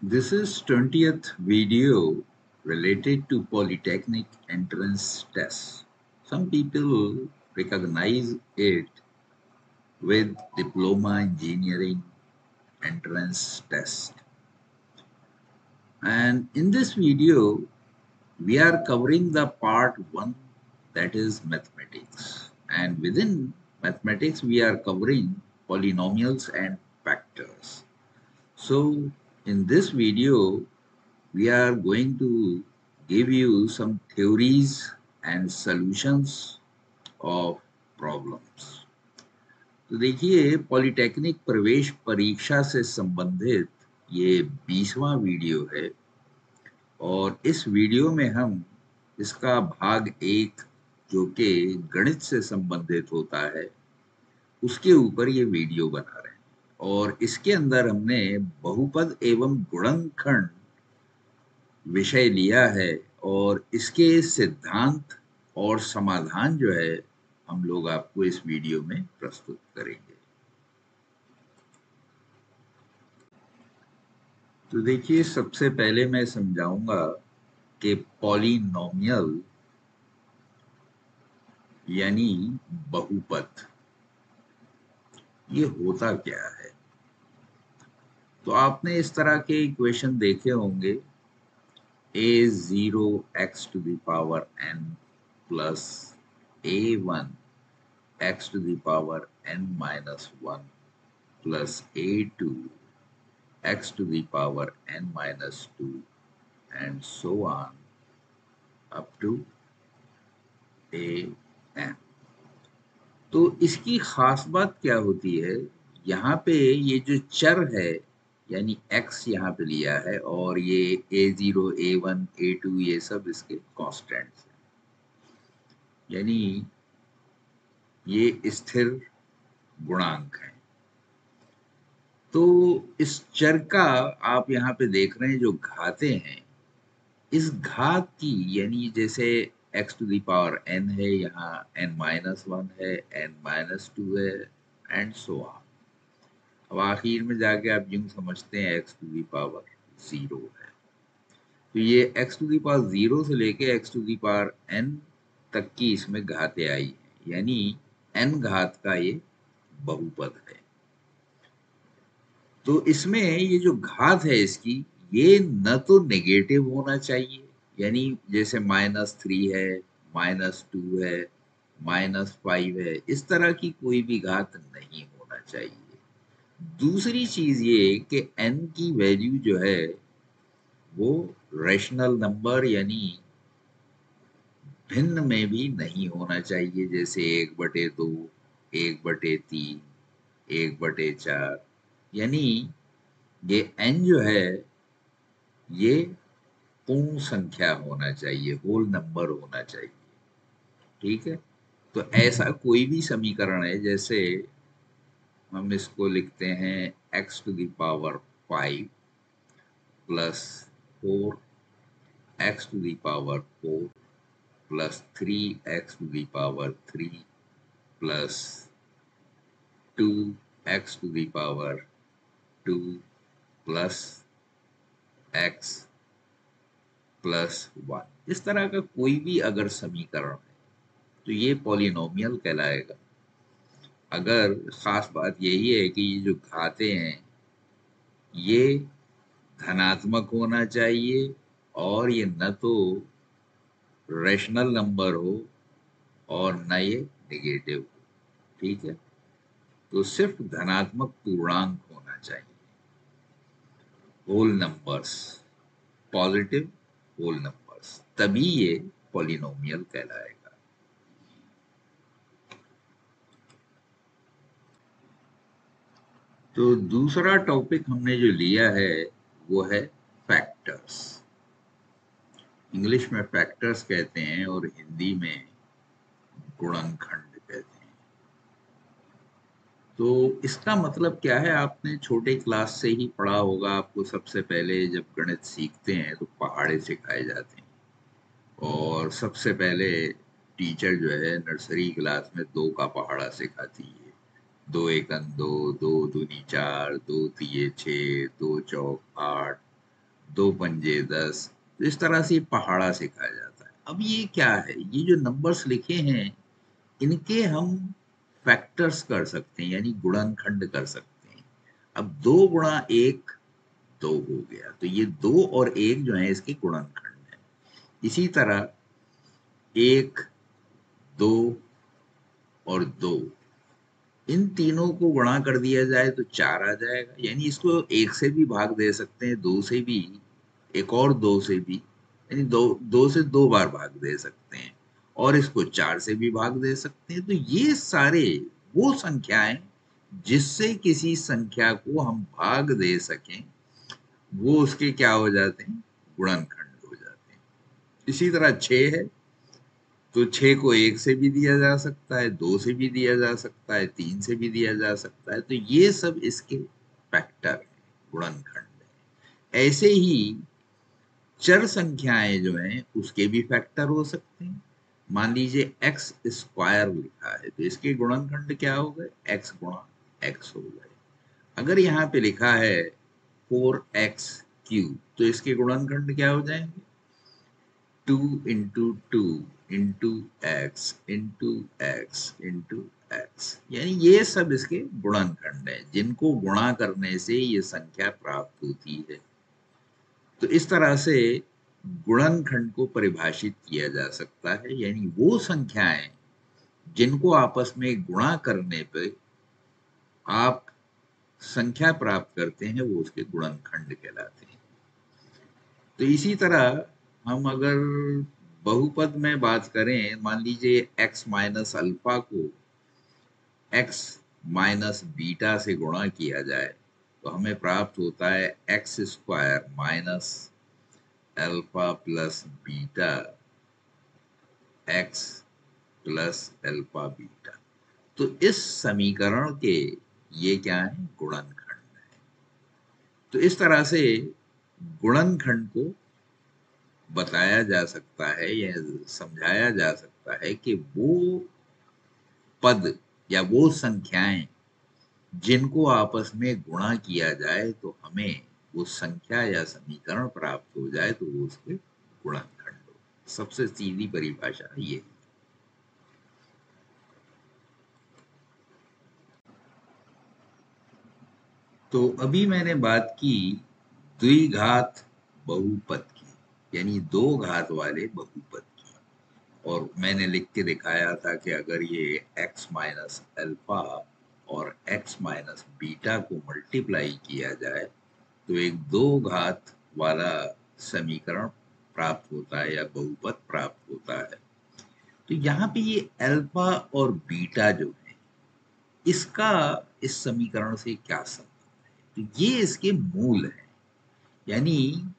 This is 20th video related to Polytechnic entrance test. Some people recognize it with Diploma Engineering entrance test. And in this video, we are covering the part 1, that is mathematics. And within mathematics, we are covering polynomials and factors. So in this video, we are going to give you some theories and solutions of problems. तो देखिए, polytechnic प्रवेश परीक्षा से संबंधित ये 20वां video है और इस वीडियो में हम इसका भाग 1 जो कि गणित से संबंधित होता है उसके ऊपर ये वीडियो बना रहे हैं और इसके अंदर हमने बहुपद एवं गुणनखंड विषय लिया है और इसके सिद्धांत और समाधान जो है हम लोग आपको इस वीडियो में प्रस्तुत करेंगे। तो देखिए, सबसे पहले मैं समझाऊंगा कि पॉलिनोमियल यानी बहुपद ये होता क्या है। तो आपने इस तरह के इक्वेशन देखे होंगे a0 x to the power n plus a1 x to the power n minus 1 plus a2 x to the power n minus 2 and so on up to an। तो इसकी खास बात क्या होती है, यहाँ पे ये जो चर है यानी x यहाँ पे लिया है और ये a0 a1 a2 ये सब इसके कांस्टेंट्स हैं, यानी ये स्थिर गुणांक है। तो इस चर का आप यहाँ पे देख रहे हैं जो घातें हैं, इस घात की यानी जैसे x to the power n है, यहाँ n-1 है, n-2 है एंड सो ऑन। अब आखिर में जाके आप यूं समझते हैं x टू दी पावर 0 है। तो ये x टू दी पावर 0 से लेके x to the power n तक की इसमें घातें आई हैं, यानी n घात का ये बहुपद है। तो इसमें ये जो घात है इसकी, ये न तो नेगेटिव होना चाहिए, यानी जैसे -3 है, -2 है, -5 है, इस तरह की कोई भी घात नहीं होना चाहिए। दूसरी चीज ये कि n की वैल्यू जो है वो रेशनल नंबर यानी भिन्न में भी नहीं होना चाहिए, जैसे 1/2, 1/3, 1/4, यानी ये n जो है ये पूर्ण संख्या होना चाहिए, होल नंबर होना चाहिए। ठीक है, तो ऐसा कोई भी समीकरण है, जैसे हम इसको लिखते हैं x to the power 5 plus 4 x to the power 4 plus 3x to the power 3 plus 2x to the power 2 plus x plus 1, इस तरह का कोई भी अगर समीकरण है तो ये पॉलिनोमियल कहलाएगा। अगर खास बात यही है कि ये जो घातें हैं ये धनात्मक होना चाहिए और ये न तो रेशनल नंबर हो और न ये नेगेटिव हो। ठीक है, तो सिर्फ धनात्मक पूर्णांक होना चाहिए, whole numbers, positive whole numbers, तभी ये पॉलिनोमियल कहलाएगा। तो दूसरा टॉपिक हमने जो लिया है वो है फैक्टर्स। इंग्लिश में फैक्टर्स कहते हैं और हिंदी में गुणनखंड कहते हैं। तो इसका मतलब क्या है, आपने छोटे क्लास से ही पढ़ा होगा। आपको सबसे पहले जब गणित सीखते हैं तो पहाड़े सिखाए जाते हैं और सबसे पहले टीचर जो है नर्सरी क्लास में 2 का पहाड़ा सिखाती है। 2 एकन 2, 2 दूनी 4, 2 तिये 6, 2 चौक 8, दो पंजे 10। तो इस तरह से पहाड़ा सिखाया जाता है। अब ये क्या है, ये जो नंबर्स लिखे हैं इनके हम फैक्टर्स कर सकते हैं, यानी गुणनखंड कर सकते हैं। अब 2 गुणा 1 2 हो गया, तो ये 2 और 1 जो है इसके गुणनखंड है। इसी तरह 1 2 और 2, इन तीनों को गुणा कर दिया जाए तो 4 आ जाएगा, यानी इसको 1 से भी भाग दे सकते हैं, 2 से भी, एक और 2 से भी, यानी 2 से 2 बार भाग दे सकते हैं, और इसको 4 से भी भाग दे सकते हैं। तो ये सारे वो संख्याएं जिससे किसी संख्या को हम भाग दे सकें, वो उसके क्या हो जाते हैं, गुणनखंड हो जाते हैं। इसी तरह 6 है, तो 6 को 1 से भी दिया जा सकता है, 2 से भी दिया जा सकता है, 3 से भी दिया जा सकता है। तो ये सब इसके फैक्टर है, गुणनखंड है। ऐसे ही चर संख्याएं जो हैं उसके भी फैक्टर हो सकते हैं। मान लीजिए एक्स स्क्वायर लिखा है, तो इसके गुणनखंड क्या हो गए, एक्स गुणा एक्स हो गए। अगर यहाँ पे लिखा है 4x³ तो इसके गुणनखंड क्या हो जाएंगे, 2 × 2 × x × x × x, यानी ये सब इसके गुणनखंड है जिनको गुणा करने से ये संख्या प्राप्त होती है। तो इस तरह से गुणनखंड को परिभाषित किया जा सकता है, यानी वो संख्याएं जिनको आपस में गुणा करने पे आप संख्या प्राप्त करते हैं वो उसके गुणनखंड कहलाते हैं। तो इसी तरह हम अगर बहुपद में बात करें, मान लीजिए x माइनस अल्फा को x माइनस बीटा से गुणा किया जाए तो हमें प्राप्त होता है x² minus alpha plus beta x plus alpha beta. तो इस समीकरण के ये क्या है, गुणनखंड है। तो इस तरह से गुणनखंड को बताया जा सकता है या समझाया जा सकता है कि वो पद या वो संख्याएं जिनको आपस में गुणा किया जाए तो हमें वो संख्या या समीकरण प्राप्त हो जाए तो वो उसके गुणनखंड हो। सबसे सीधी परिभाषा ये है। तो अभी मैंने बात की द्विघात बहुपद की, यानी 2 घात वाले बहुपद की, और मैंने लिख के दिखाया था कि अगर ये x माइनस अल्फा और x माइनस बीटा को मल्टीप्लाई किया जाए तो एक 2 घात वाला समीकरण प्राप्त होता है या बहुपद प्राप्त होता है। तो यहाँ पे ये अल्फा और बीटा जो है इसका इस समीकरण से क्या संबंध है, तो ये इसके मूल है, यानी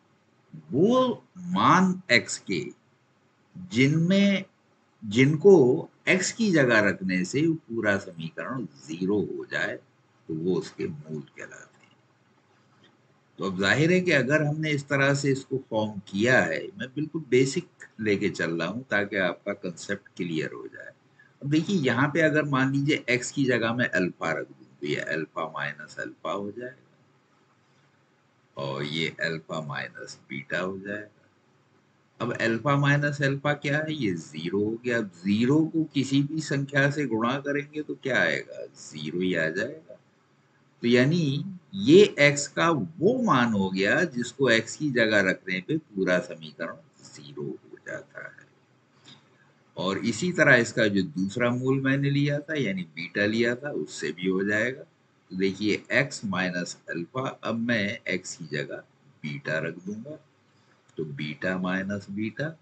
वो मान x के जिनमें जिनको x की जगह रखने से पूरा समीकरण 0 हो जाए तो वो उसके मूल कहलाते हैं। तो अब जाहिर है कि अगर हमने इस तरह से इसको फॉर्म किया है, मैं बिल्कुल बेसिक लेके चल रहा हूं ताकि आपका कंसेप्ट क्लियर हो जाए। अब देखिए यहाँ पे अगर मान लीजिए x की जगह में अल्फा रख दूं तो ये अल्फा माइनस अल्फा हो जाएगा, और ये अल्फा माइनस बीटा हो जाएगा। अब अल्फा माइनस अल्फा क्या है, ये 0 हो गया। अब 0 को किसी भी संख्या से गुणा करेंगे तो क्या आएगा, 0 ही आ जाएगा। तो यानी ये x का वो मान हो गया जिसको x की जगह रखने पे पूरा समीकरण 0 हो जाता है। और इसी तरह इसका जो दूसरा मूल मैंने लिया था यानी बीटा लिया था उससे भी हो जाएगा। तो देखिए x माइनस अल्फा, अब मैं x की जगह बीटा रख दूंगा, तो beta minus beta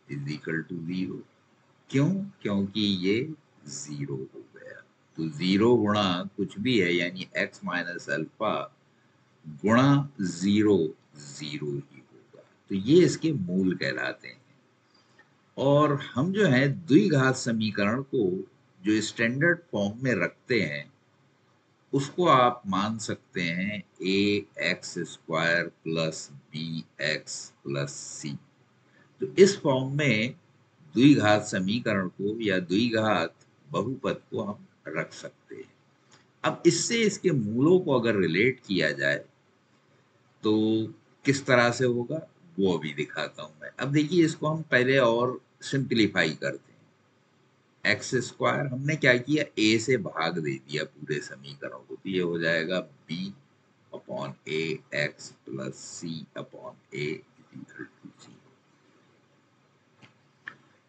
is equal to 0। क्यों, क्योंकि ये 0 हो गया। तो 0 गुणा कुछ भी है यानी x माइनस अल्फा गुणा 0 0 ही होगा। तो ये इसके मूल कहलाते हैं। और हम जो है द्विघात समीकरण को जो स्टैंडर्ड फॉर्म में रखते हैं उसको आप मान सकते हैं ax² प्लस bx+c। तो इस फॉर्म में द्विघात समीकरण को या द्विघात बहुपद को हम रख सकते हैं। अब इससे इसके मूलों को अगर रिलेट किया जाए तो किस तरह से होगा वो अभी दिखाता हूं मैं। अब देखिए इसको हम पहले और सिंप्लीफाई करते हैं। एक्स स्क्वायर हमने क्या किया, ए से भाग दे दिया पूरे समीकरण को, तो ये हो जाएगा B upon A X plus C upon A equal to C.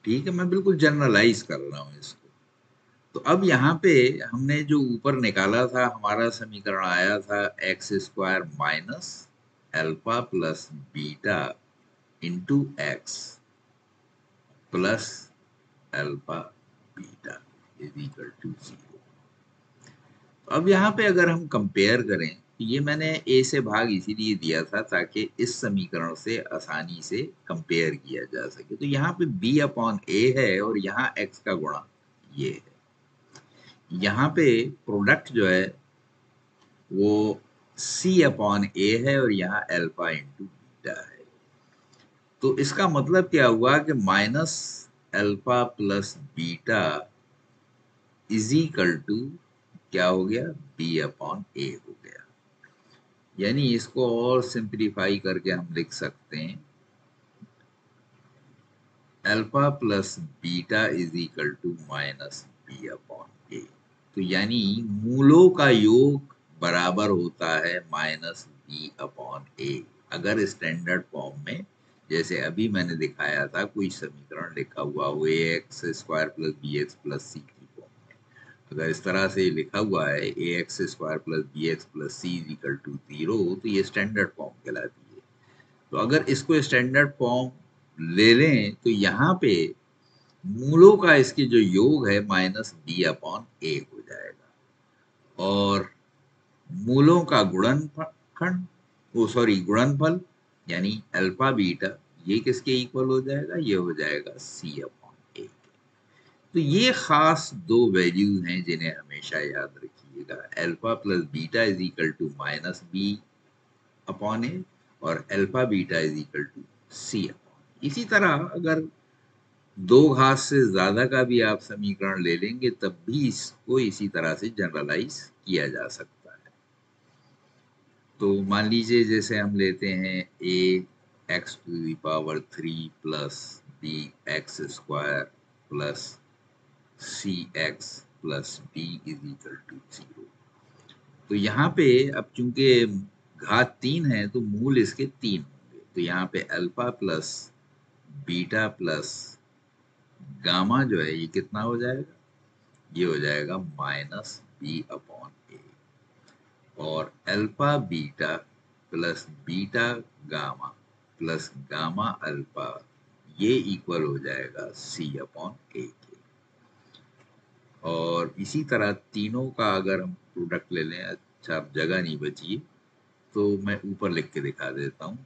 ठीक है, मैं बिल्कुल जनरलाइज कर रहा हूं इसको। तो अब यहाँ पे हमने जो ऊपर निकाला था, हमारा समीकरण आया था X square minus alpha plus beta into X plus alpha beta is equal to 0। अब यहाँ पे अगर हम कंपेयर करें, तो ये मैंने ए से भाग इसीलिए दिया था ताकि इस समीकरण से आसानी से कंपेयर किया जा सके। तो यहाँ पे बी अपॉन ए है और यहाँ एक्स का गुणा ये है। यहाँ पे प्रोडक्ट जो है वो सी अपॉन ए है और यहाँ अल्फा इंटू बीटा है। तो इसका मतलब क्या हुआ कि minus alpha plus beta is equal to क्या हो गया, बी अपॉन ए हो गया। यानी इसको और सिंप्लीफाई करके हम लिख सकते हैं alpha plus beta is equal to minus B upon A. तो यानी मूलों का योग बराबर होता है माइनस बी अपॉन ए। अगर स्टैंडर्ड फॉर्म में, जैसे अभी मैंने दिखाया था, कोई समीकरण लिखा हुआ हो A X square plus B X plus C की फॉर्म में, अगर इस तरह से लिखा हुआ है A X square plus B X plus C is equal to 0, तो ये स्टैंडर्ड फॉर्म कहलाती है। तो अगर इसको स्टैंडर्ड फॉर्म ले लें तो यहाँ पे मूलों का इसके जो योग है माइनस बी अपॉन ए हो जाएगा, और मूलों का गुणनखंड, वो सॉरी गुणनफल, यानी अल्फा बीटा, ये किसके इक्वल हो जाएगा, ये हो जाएगा सी अपॉन ए। तो ये खास दो वैल्यूज हैं जिन्हें हमेशा याद रखिएगा। Alpha plus beta is equal to minus B upon A और alpha beta is equal to C upon. इसी तरह अगर दो घात से ज्यादा का भी आप समीकरण ले लेंगे तब भी इसको इसी तरह से जनरलाइज किया जा सकता है। तो मान लीजिए जैसे हम लेते हैं A X to the power 3 plus B X square plus C X plus B is equal to 0। तो यहाँ पे अब चूंकि घात 3 है तो मूल इसके 3 होंगे। तो यहाँ पे alpha plus beta plus gamma जो है ये कितना हो जाएगा, ये हो जाएगा माइनस बी अपॉन ए, और alpha beta plus beta gamma plus gamma alpha ये इक्वल हो जाएगा सी अपॉन ए के। और इसी तरह तीनों का अगर हम प्रोडक्ट ले लें, अच्छा अब जगह नहीं बची तो मैं ऊपर लिख के दिखा देता हूं।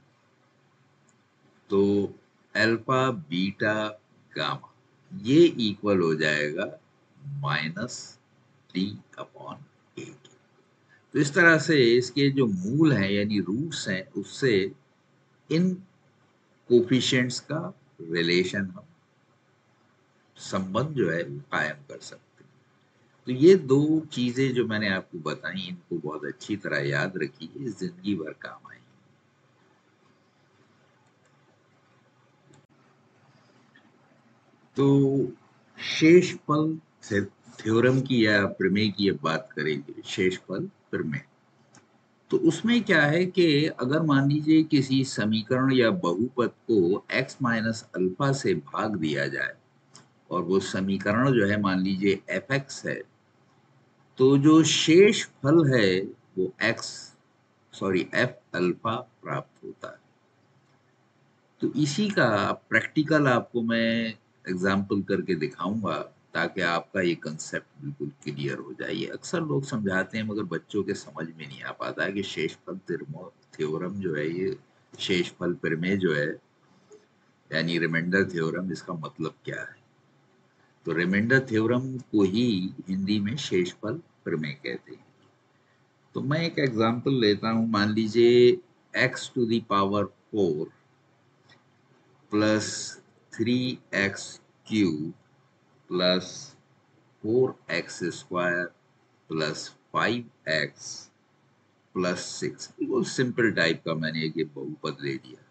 तो अल्फा बीटा गामा ये इक्वल हो जाएगा माइनस डी अपॉन ए के। तो इस तरह से इसके जो मूल हैं यानी रूट्स हैं उससे इन कोफिशिएंट्स का रिलेशन हम, संबंध जो है वो कायम कर सकते हैं। तो ये दो चीजें जो मैंने आपको बताई इनको बहुत अच्छी तरह याद रखिए, जिंदगी भर काम आएंगी। तो शेषफल थ्योरम की या प्रमेय की अब बात करेंगे, शेषफल प्रमेय। तो उसमें क्या है कि अगर मान लीजिए किसी समीकरण या बहुपद को x माइनस अल्फा से भाग दिया जाए और वो समीकरण जो है मान लीजिए fx है, तो जो शेष फल है वो f अल्फा प्राप्त होता है। तो इसी का प्रैक्टिकल आपको मैं एग्जाम्पल करके दिखाऊंगा ताकि आपका ये कंसेप्ट बिल्कुल क्लियर हो जाए। ये अक्सर लोग समझाते हैं मगर बच्चों के समझ में नहीं आ पाता है कि शेषफल थ्योरम जो है, ये शेषफल प्रमेय जो है यानी रिमाइंडर थ्योरम, इसका मतलब क्या है। तो रिमाइंडर थ्योरम को ही हिंदी में शेषफल प्रमेय कहते हैं। तो मैं एक एग्जांपल लेता हूं, मान लीजिए x to the power 4 plus 3x cube plus 4x square plus 5x plus 6, बिल्कुल सिंपल टाइप का मैंने एक ये बहुपद ले लिया।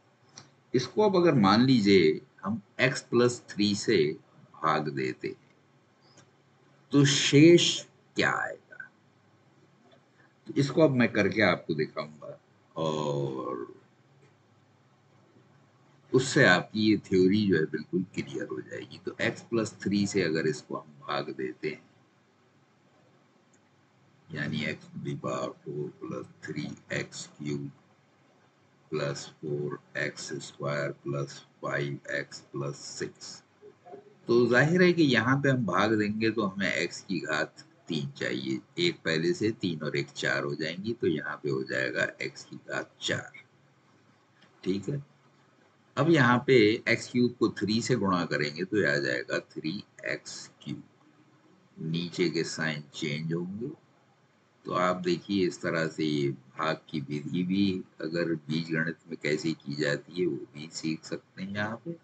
इसको अब अगर मान लीजिए हम x प्लस 3 से भाग देते हैं तो शेष क्या आएगा? तो इसको अब मैं करके आपको दिखाऊंगा और उससे आपकी ये थ्योरी जो है बिल्कुल क्लियर हो जाएगी। तो x प्लस 3 से अगर इसको हम भाग देते हैं यानी x to the power 4 plus 3x³ plus 4x² plus 5x+6, तो जाहिर है कि यहाँ पे हम भाग देंगे तो हमें x की घात 3 चाहिए। एक पहले से 3 और एक 4 हो जाएंगी, तो यहाँ पे हो जाएगा x की घात 4। ठीक है, अब यहाँ पे x³ को 3 से गुणा करेंगे तो यह आ जाएगा 3x³। नीचे के साइन चेंज होंगे, तो आप देखिए इस तरह से ये भाग की विधि भी अगर बीजगणित में कैसे की जाती है वो भी सीख सकते हैं यहाँ पे।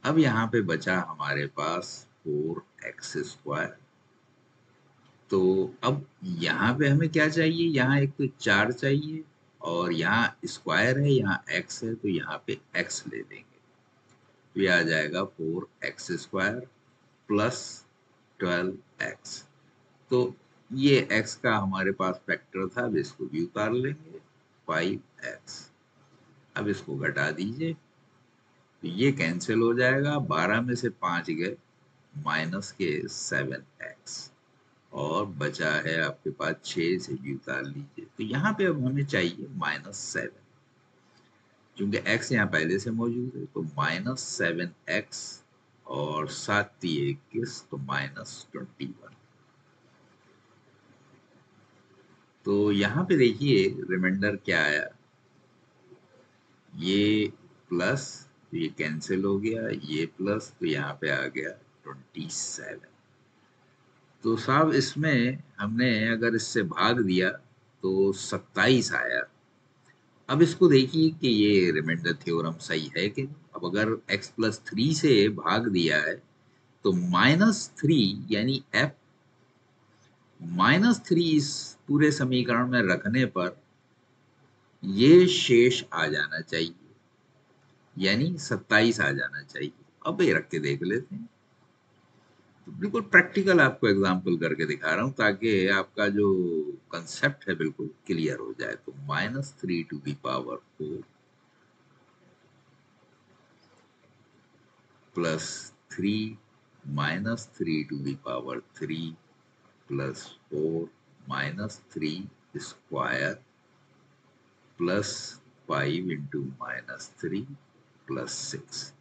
अब यहाँ पे बचा हमारे पास 4x²। तो अब यहाँ पे हमें क्या चाहिए? यहाँ एक तो 4 चाहिए और यहाँ स्क्वायर है, यहाँ x है, तो यहाँ पे x ले लेंगे। तो ये आ जाएगा 4x² प्लस 12x। तो ये x का हमारे पास फैक्टर था, अब इसको भी उतार लेंगे 5x। अब इसको घटा दीजिए तो ये कैंसिल हो जाएगा, 12 में से 5 गए माइनस के 7x और बचा है आपके पास 6 से भी उतार लीजिए। तो यहाँ पे अब हमें चाहिए -7, क्योंकि x यहाँ पहले से मौजूद है, तो -7x और 7×3 = 21, तो -21। तो यहाँ पे देखिए रिमाइंडर क्या आया, ये प्लस तो ये कैंसिल हो गया, ये प्लस तो यहाँ पे आ गया 27। तो साहब इसमें हमने अगर इससे भाग दिया तो 27 आया। अब इसको देखिए कि ये रिमाइंडर थ्योरम सही है कि नहीं। अब अगर x प्लस 3 से भाग दिया है तो -3 यानी f -3 इस पूरे समीकरण में रखने पर ये शेष आ जाना चाहिए, यानी 27 आ जाना चाहिए। अब ये रख के देख लेते हैं। तो बिल्कुल प्रैक्टिकल आपको एग्जांपल करके दिखा रहा हूं ताकि आपका जो कंसेप्ट है बिल्कुल क्लियर हो जाए। तो -3⁴ plus 3 -3⁵ plus 4 -3² plus 5 into -3 plus 6।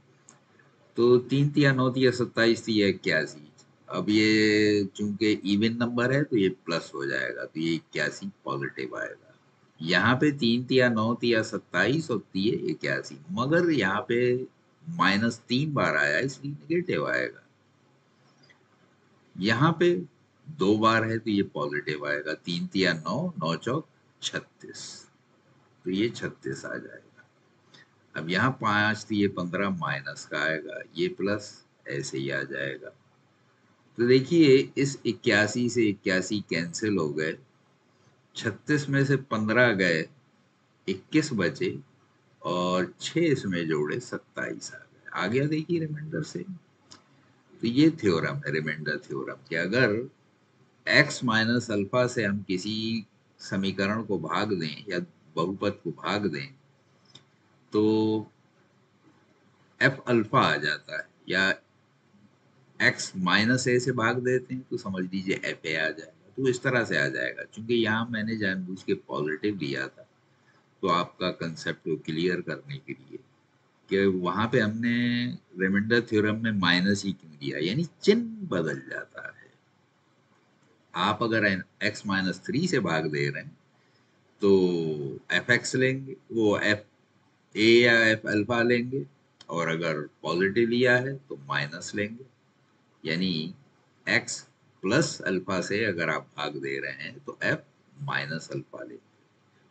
तो 3×3 = 9, 27, 81। अब ये चूंकि इवन नंबर है तो ये प्लस हो जाएगा, तो ये 81 पॉजिटिव आएगा। यहाँ पे 3×3 = 9, 27 और 3×81, मगर यहाँ पे -3 बार आया इसलिए नेगेटिव आएगा। यहाँ पे 2 बार है तो ये पॉजिटिव आएगा। 3×3 = 9, 9×4 = 36, तो ये 36 आ जाएगा। अब यहाँ 5×3 = 15 माइनस का आएगा, ये प्लस ऐसे ही आ जाएगा। तो देखिए इस 81 से 81 कैंसिल हो गए, 36 में से 15 गए, 21 बचे और 6 इसमें जोड़े 27 आ गए। आ गया देखिए रिमाइंडर से। तो ये थ्योरम है रिमाइंडर थ्योरम कि अगर x माइनस अल्फा से हम किसी समीकरण को भाग दें या बहुपद को भाग दें तो f अल्फा आ जाता है, या x -a से भाग देते हैं तो समझ लीजिए fa आ जाएगा। तो इस तरह से आ जाएगा, क्योंकि यहाँ मैंने जानबूझ के पॉजिटिव लिया था तो आपका कंसेप्ट को क्लियर करने के लिए कि वहां पे हमने रिमाइंडर थ्योरम में माइनस ही क्यों दिया, यानी चिन्ह बदल जाता है। आप अगर x-3 से भाग दे रहे हैं तो fx लेंगे, वो f a या f अल्फा लेंगे, और अगर पॉजिटिव लिया है तो माइनस लेंगे, यानी x प्लस अल्फा से अगर आप भाग दे रहे हैं तो f माइनस अल्फा लेंगे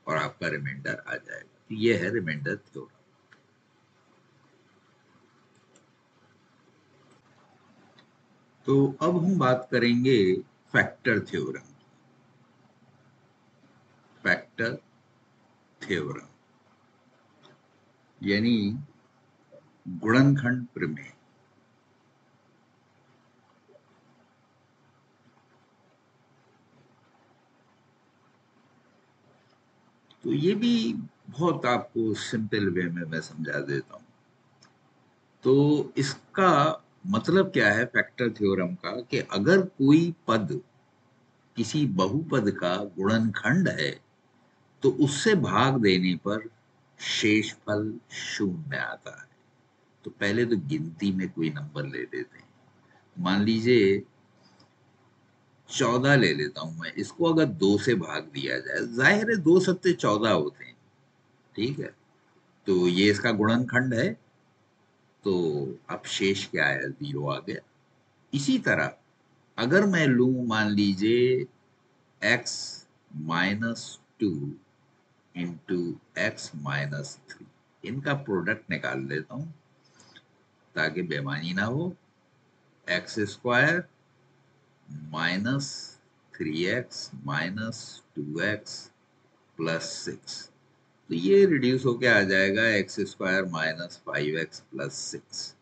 और आपका रिमाइंडर आ जाएगा। तो ये है रिमाइंडर थ्योरम। तो अब हम बात करेंगे फैक्टर थ्योरम। फैक्टर थ्योरम यानी गुणनखंड प्रमेय। तो ये भी बहुत आपको सिंपल वे में मैं समझा देता हूं। तो इसका मतलब क्या है फैक्टर थ्योरम का, कि अगर कोई पद किसी बहुपद का गुणनखंड है तो उससे भाग देने पर शेषफल शून्य आता है। तो पहले तो गिनती में कोई नंबर ले लेते हैं। मान लीजिए 14 ले लेता हूं मैं, इसको अगर 2 से भाग दिया जाए, जाहिर है 2 सत्ते 14 होते हैं, ठीक है। तो ये इसका गुणनखंड है, तो अब शेष क्या है, 0 आ गया। इसी तरह अगर मैं लूं, मान लीजिए x -2 इंटू x-3, इनका प्रोडक्ट निकाल लेता हूं ताकि बेमानी ना हो। x² -3x -2x +6, तो ये रिड्यूस होके आ जाएगा x² -5x +6।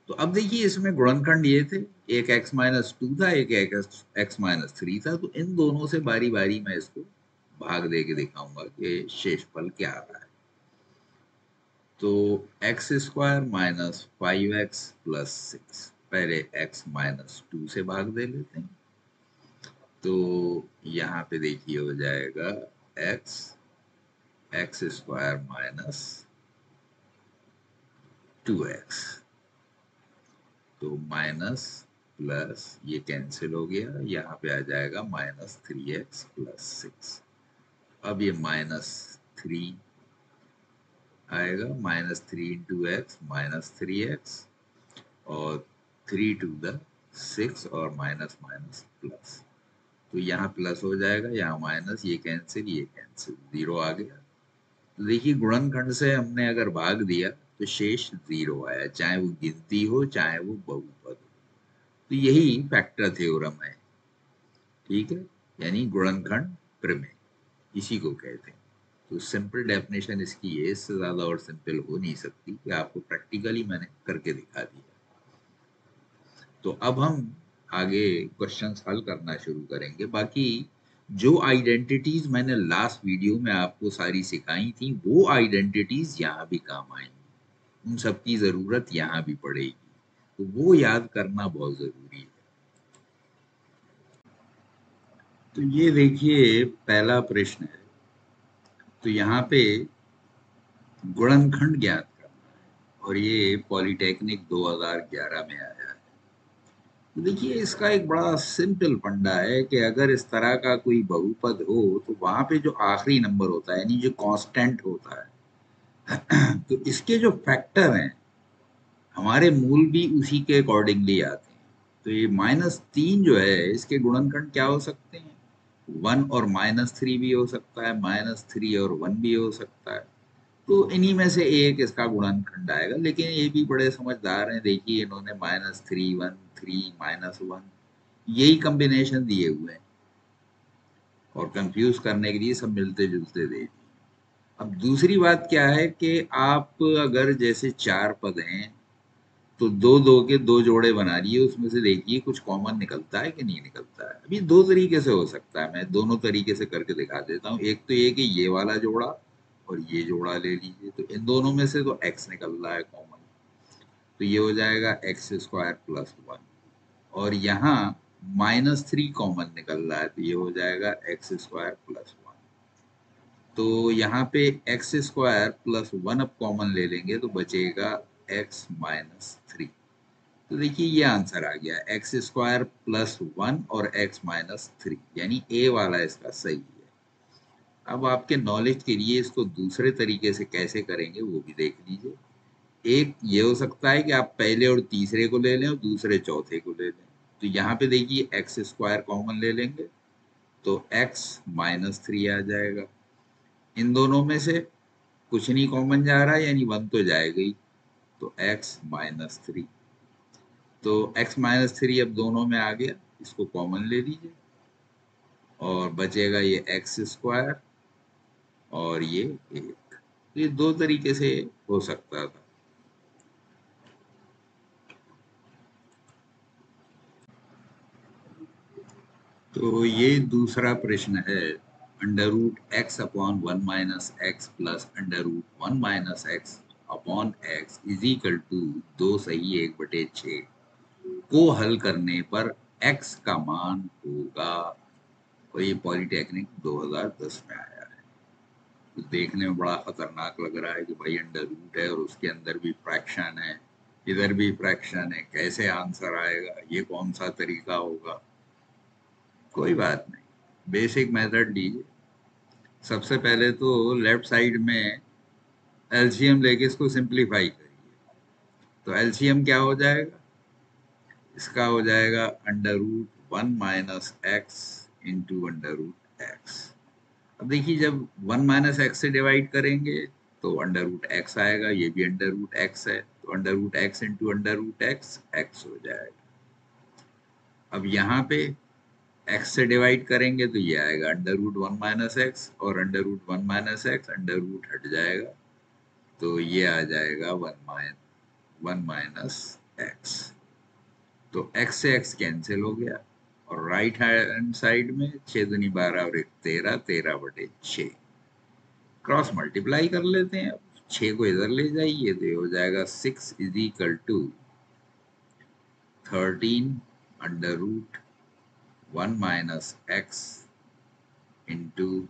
तो अब देखिए इसमें गुणनखंड ये थे, एक x-2 था, एक x-3 था। तो इन दोनों से बारी बारी मैं इसको भाग दे के दिखाऊंगा कि शेषफल क्या आ रहा है। तो x² -5x +6, पहले x-2 से भाग दे लेते हैं। तो यहाँ पे देखिए हो जाएगा x² -2x, तो माइनस प्लस ये कैंसिल हो गया, यहाँ पे आ जाएगा -3x +6। अब ये -3 आएगा, -3 इंटू एक्स -3x, और 3 टू द 6, और माइनस माइनस प्लस। तो यहाँ प्लस हो जाएगा, यहाँ माइनस, ये कैंसिल 0 आ गया। तो देखिए गुणनखंड से हमने अगर भाग दिया तो शेष 0 आया, चाहे वो गिनती हो चाहे वो बहुपद हो। तो यही फैक्टर थ्योरम है, ठीक है, यानी गुणनखंड प्रमेय इसी को कहते हैं। तो सिंपल डेफिनेशन इसकी है, इससे ज्यादा और सिंपल हो नहीं सकती, कि आपको प्रैक्टिकली मैंने करके दिखा दिया। तो अब हम आगे क्वेश्चंस हल करना शुरू करेंगे। बाकी जो आइडेंटिटीज मैंने लास्ट वीडियो में आपको सारी सिखाई थी, वो आइडेंटिटीज यहाँ भी काम आएंगी, उन सबकी जरूरत यहाँ भी पड़ेगी, तो वो याद करना बहुत जरूरी है। तो ये देखिए पहला प्रश्न है। तो यहाँ पे गुणनखंड ज्ञात करना है, और ये पॉलिटेक्निक 2011 में आया है। तो देखिए इसका एक बड़ा सिंपल फंडा है कि अगर इस तरह का कोई बहुपद हो तो वहां पे जो आखिरी नंबर होता है, यानी जो कांस्टेंट होता है, तो इसके जो फैक्टर हैं हमारे मूल भी उसी के अकॉर्डिंगली आते हैं। तो ये -3 जो है, इसके गुणनखंड क्या हो सकते हैं, 1 और -3 भी हो सकता है, -3 और 1 भी हो सकता है। तो इन्हीं में से एक इसका गुणनखंड आएगा। लेकिन ये भी बड़े समझदार हैं, देखिए इन्होंने -3 1 3 -1 यही कॉम्बिनेशन दिए हुए हैं, और कंफ्यूज करने के लिए सब मिलते जुलते दे दिए। अब दूसरी बात क्या है कि आप अगर जैसे 4 पद हैं, तो दो दो के 2 जोड़े बना लिए, उसमें से देखिए कुछ कॉमन निकलता है कि नहीं निकलता है। अभी 2 तरीके से हो सकता है, मैं दोनों तरीके से करके दिखा देता हूँ। एक तो ये कि ये वाला जोड़ा और ये जोड़ा ले लीजिए, तो इन दोनों में से तो x निकल रहा है कॉमन, तो ये हो जाएगा x² +1, और यहाँ -3 कॉमन निकल रहा है, तो ये हो जाएगा x² +1। तो यहाँ पे x² +1 अब कॉमन ले लेंगे तो बचेगा x-3। तो देखिए ये आंसर आ गया, x² +1 और x-3, यानी ए वाला इसका सही है। अब आपके नॉलेज के लिए इसको दूसरे तरीके से कैसे करेंगे वो भी देख लीजिए। एक ये हो सकता है कि आप पहले और तीसरे को ले लें और दूसरे चौथे को ले लें। तो यहाँ पे देखिए x² कॉमन ले लेंगे तो x-3 आ जाएगा। इन दोनों में से कुछ नहीं कॉमन जा रहा है, यानी 1 तो जाएगा ही, तो x-3। तो x-3 अब दोनों में आ गया, इसको कॉमन ले लीजिए, और बचेगा ये x²। और ये 1। ये दो तरीके से हो सकता था। तो ये दूसरा प्रश्न है, under root X upon 1 - X plus under root 1 - X upon X is equal to 2 सही 1/6 को हल करने पर एक्स का मान होगा। और ये पॉलिटेक्निक 2010 में आया है। तो देखने में बड़ा खतरनाक लग रहा है कि भाई अंडर रूट है और उसके अंदर भी फ्रैक्शन है, इधर भी फ्रैक्शन है, कैसे आंसर आएगा, ये कौन सा तरीका होगा। कोई बात नहीं, बेसिक मेथड लीजिए। सबसे पहले तो लेफ्ट साइड में एलसीएम लेके इसको सिंप्लीफाई करिए। तो एलसीएम क्या हो जाएगा, इसका हो जाएगा under root 1 - X into under root X. अब देखिए, जब 1 - एक्स से डिवाइड करेंगे तो अंडर रूट एक्स आएगा, ये भी अंडर रूट एक्स है, तो under root X into under root X X हो जाएगा। अब यहाँ पे एक्स से डिवाइड करेंगे तो ये आएगा अंडर रूट 1 - एक्स, और under root 1 - X under root हट जाएगा, तो ये आ जाएगा 1 - एक्स। तो एक्स से एक्स कैंसिल हो गया, और राइट हैंड साइड में 6 दूनी 12 और 1 13, 13/6 क्रॉस मल्टीप्लाई कर लेते हैं। अब 6 को इधर ले जाइए तो ये हो जाएगा 6 is equal to 13 under root 1 - X into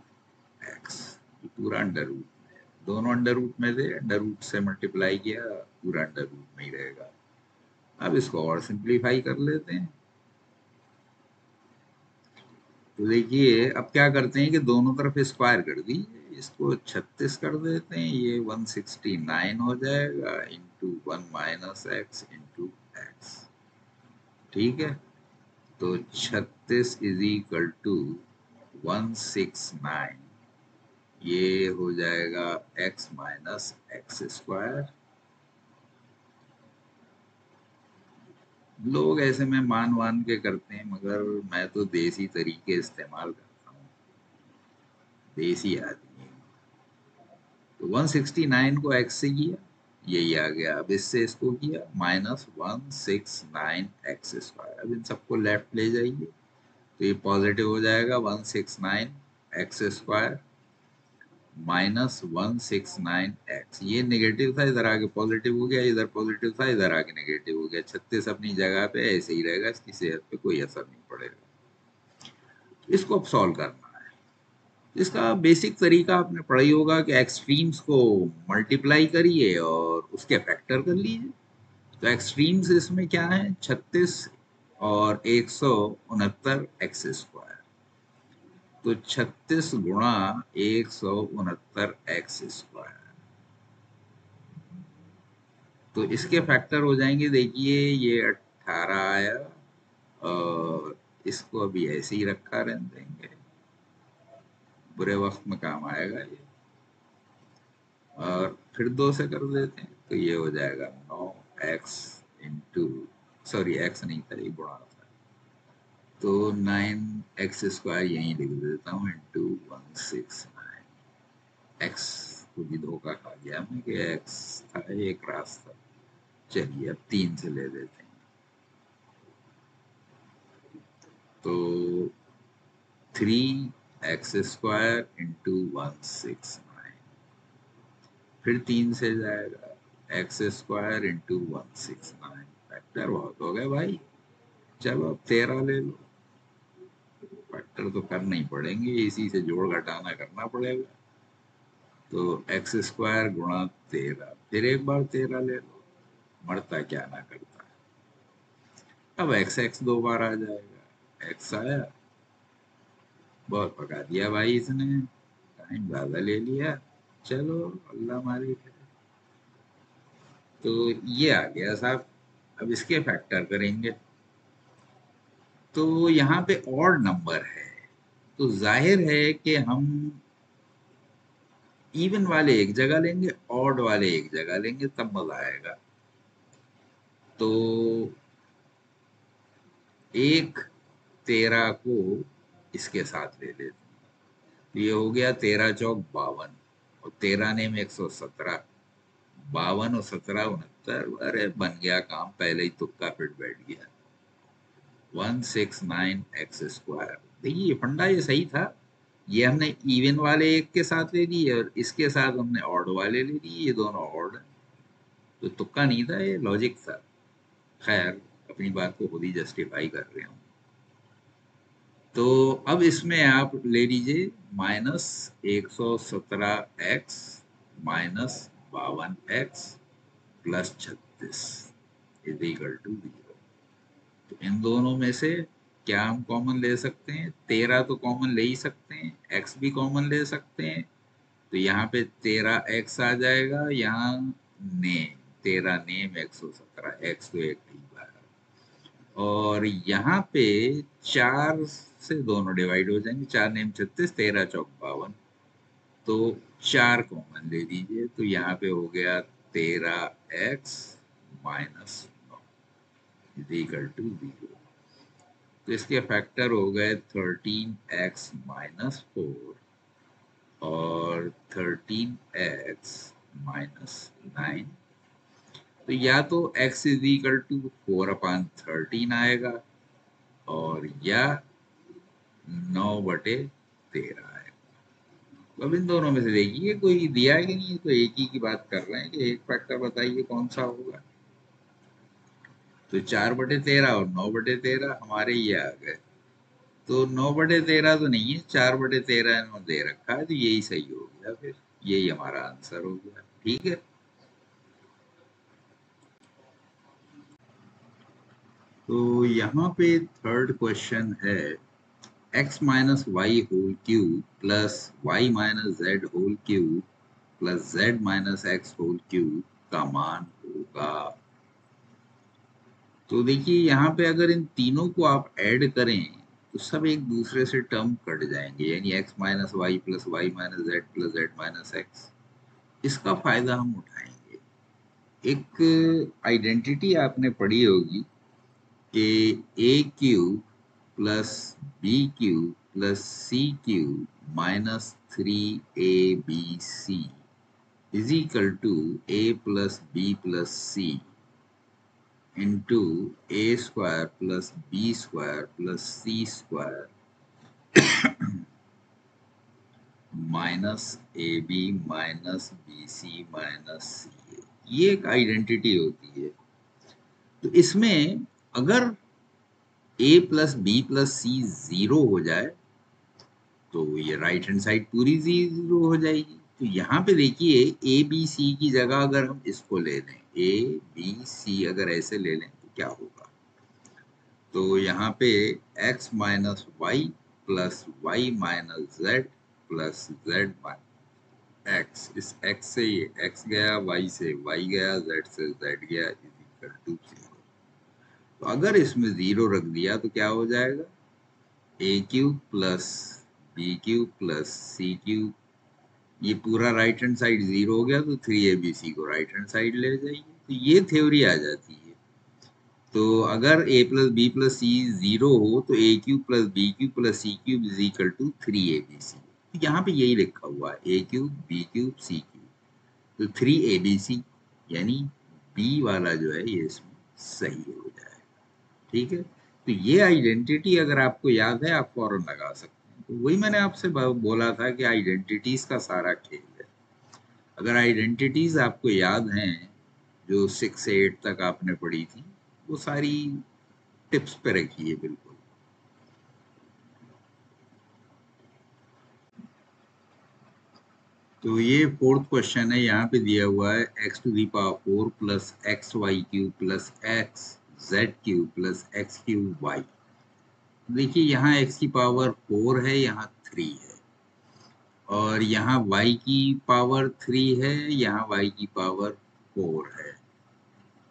X. पूरा अंडर रूट में, दोनों अंडर रूट में थे, अंडर रूट से मल्टीप्लाई किया, पूरा अंडर रूट में ही रहेगा। अब इसको और सिंप्लीफाई कर लेते हैं। तो देखिए, अब क्या करते हैं कि दोनों तरफ स्क्वायर कर दीजिए, इसको 36 कर देते हैं, ये 169 हो जाएगा इंटू 1 - एक्स इंटू एक्स। ठीक है, तो 36 इज इक्वल टू 169, ये हो जाएगा x माइनस एक्स स्क्वायर। लोग ऐसे में मान वान के करते हैं, मगर मैं तो देसी तरीके इस्तेमाल करता हूँ, देसी आदमी हूँ। तो 169 को x से किया, यही आ गया। अब इससे इसको किया -169 x²। अब इन सबको लेफ्ट ले जाइए तो ये पॉजिटिव हो जाएगा, 169 x² -169 x। ये नेगेटिव था, इधर आके पॉजिटिव हो गया, इधर पॉजिटिव था, इधर आके नेगेटिव हो गया। 36 अपनी जगह पे ऐसे ही रहेगा, इसकी सेहत पे कोई असर नहीं पड़ेगा। इसको अब सॉल्व करना है। इसका बेसिक तरीका आपने पढ़ा ही होगा कि एक्सट्रीम्स को मल्टीप्लाई करिए और उसके फैक्टर कर लीजिए। तो एक्सट्रीम्स इसमें क्या है, 36 और 169 x²। तो 36 गुणा 169 x²। तो इसके फैक्टर हो जाएंगे, देखिए ये 18 आया, और इसको अभी ऐसे ही रखा रहने देंगे, बुरे वक्त में काम आएगा ये। और फिर 2 से कर देते हैं तो ये हो जाएगा 9 x इंटू, सॉरी एक्स नहीं था, ये गुणा था, तो 9 x² यहीं लिख देता हूँ इंटू 169। एक्स को भी धोखा खा गया मैं कि एक्स था एक रास्ता। चलिए अब 3 से ले देते हैं, तो 3 x² इंटू 169, फिर 3 से जाएगा x² इंटू 169। फैक्टर बहुत हो गए भाई, चलो अब 13 ले लो। फैक्टर तो करना ही पड़ेंगे, इसी से जोड़ घटाना करना पड़ेगा। तो x² गुणा 13, फिर एक बार 13 ले लो, मरता क्या ना करता। अब x दो बार आ जाएगा, x आया, बहुत पका दिया भाई इसने, टाइम ज्यादा ले लिया। चलो अल्लाह मालिक है। तो ये आ गया साहब। अब इसके फैक्टर करेंगे तो यहाँ पे ऑड नंबर है, तो जाहिर है कि हम इवन वाले एक जगह लेंगे, ऑड वाले एक जगह लेंगे, तब मजा आएगा। तो 1 13 को इसके साथ ले लेते हैं, तो ये हो गया 13 चौक 52 और 13 ने में 117, 52 और 17 69। अरे बन गया काम, पहले ही तुक्का फिट बैठ गया। 169x²। देखिए ये फंडा ये सही था। ये हमने इवन वाले एक के साथ ले ली और इसके साथ हमने ऑड वाले ले लिए, ये दोनों ऑड है। तो तुक्का नहीं था, ये लॉजिक था। खैर, अपनी बात को खुद ही जस्टिफाई कर रहे हूँ। तो अब इसमें आप ले लीजिए -117x -52x +36 is equal to 0। तो इन दोनों में से क्या हम कॉमन ले सकते हैं? 13 तो कॉमन ले ही सकते हैं, x भी कॉमन ले सकते हैं। तो यहाँ पे 13x आ जाएगा, यहाँ नेम 13 नेम 117, x तो एक ठीक बात। और यहाँ पे 4 से दोनों डिवाइड हो जाएंगे, 4 नेम 36, 13 चौक 52। तो 4 कॉमन ले लीजिए, तो यहाँ पे हो गया 13x -9 इज इक्वल टू 0। तो इसके फैक्टर हो गए 13x -4 और 13x -9। तो या तो x इज इक्वल टू 4/13 आएगा और या 9/13 आएगा। तो अब इन दोनों में से देखिए कोई दिया है कि नहीं, तो एक ही की बात कर रहे हैं कि एक फैक्टर बताइए कौन सा होगा। तो 4/13 और 9/13 हमारे ये आ गए। तो 9/13 तो नहीं है, 4/13 इन्होंने दे रखा है, तो यही सही हो गया। फिर यही हमारा आंसर हो गया। ठीक है, तो यहाँ पे थर्ड क्वेश्चन है x minus Y whole cube plus Y minus Z whole cube plus Z minus X whole cube का मान होगा। तो देखिए यहाँ पे अगर इन तीनों को आप ऐड करें तो सब एक दूसरे से टर्म कट जाएंगे, यानी x minus Y plus Y minus Z plus Z minus X. इसका फायदा हम उठाएंगे। एक आइडेंटिटी आपने पढ़ी होगी कि A cube plus B cube plus C cube -3abc is equal to a plus B plus C into a² plus b² plus c² -ab -bc -ca। ये एक आइडेंटिटी होती है। तो इसमें अगर a plus B plus C 0 हो जाए तो ये राइट हैंड साइड पूरी 0 हो जाएगी। तो यहाँ पे देखिए ए बी सी की जगह अगर हम इसको ले लें, ए बी सी अगर ऐसे ले लें तो क्या होगा? तो यहाँ पे x minus Y plus Y minus Z plus Z minus X, इस x से ये x गया, y से y गया, z से z गया इज इक्वल टू 0। तो अगर इसमें 0 रख दिया तो क्या हो जाएगा? A cube plus B cube plus C cube, ये पूरा राइट हैंड साइड 0 हो गया तो 3abc को राइट हैंड साइड ले जाइए। तो ये थ्योरी आ जाती है। तो अगर a plus B plus C 0 हो तो A cube plus B cube plus C cube is equal to 3abc। तो यहाँ पे यही लिखा हुआ है, A cube B cube C cube, तो 3abc यानी बी वाला जो है ये इसमें सही हो जाए। ठीक है, तो ये आइडेंटिटी अगर आपको याद है आप फौरन लगा सकते हैं। तो वही मैंने आपसे बोला था कि आइडेंटिटीज का सारा खेल है। अगर आइडेंटिटीज आपको याद हैं जो 6 से 8 तक आपने पढ़ी थी, वो सारी टिप्स पे रखिए बिल्कुल। तो ये फोर्थ क्वेश्चन है, यहाँ पे दिया हुआ है x⁴ plus xy³ plus xz³ plus x³ y। देखिए यहाँ x की पावर 4 है, यहाँ 3 है और यहाँ y की पावर 3 है, यहाँ y की पावर 4 है।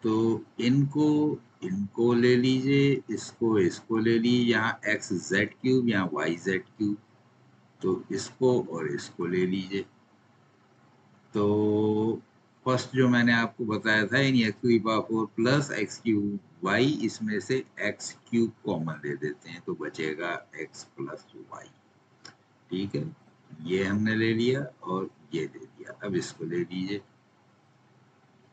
तो इनको इनको ले लीजिए, इसको ले लीजिए, यहाँ xz³, यहाँ yz³। तो इसको और इसको ले लीजिए। तो फर्स्ट जो मैंने आपको बताया था यानी x⁴ प्लस x³ इसमें से x³ कॉमन ले देते हैं तो बचेगा x प्लस y। ठीक है, ये हमने ले लिया और ये ले लिया। अब इसको ले लीजिए,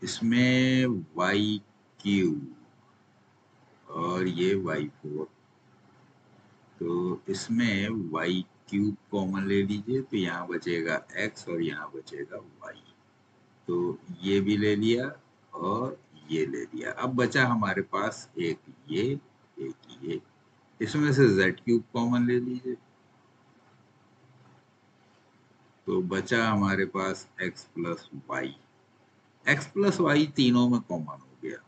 इसमें वाई क्यूब और ये वाई फोर, तो इसमें वाई क्यूब कॉमन ले लीजिए, तो यहाँ बचेगा एक्स और यहाँ बचेगा वाई। तो ये भी ले लिया और ये ले लिया। अब बचा हमारे पास एक ये, एक ये। इसमें से जेड क्यूब कॉमन ले लीजिए, तो बचा हमारे पास X plus Y. X plus Y तीनों में कॉमन हो गया,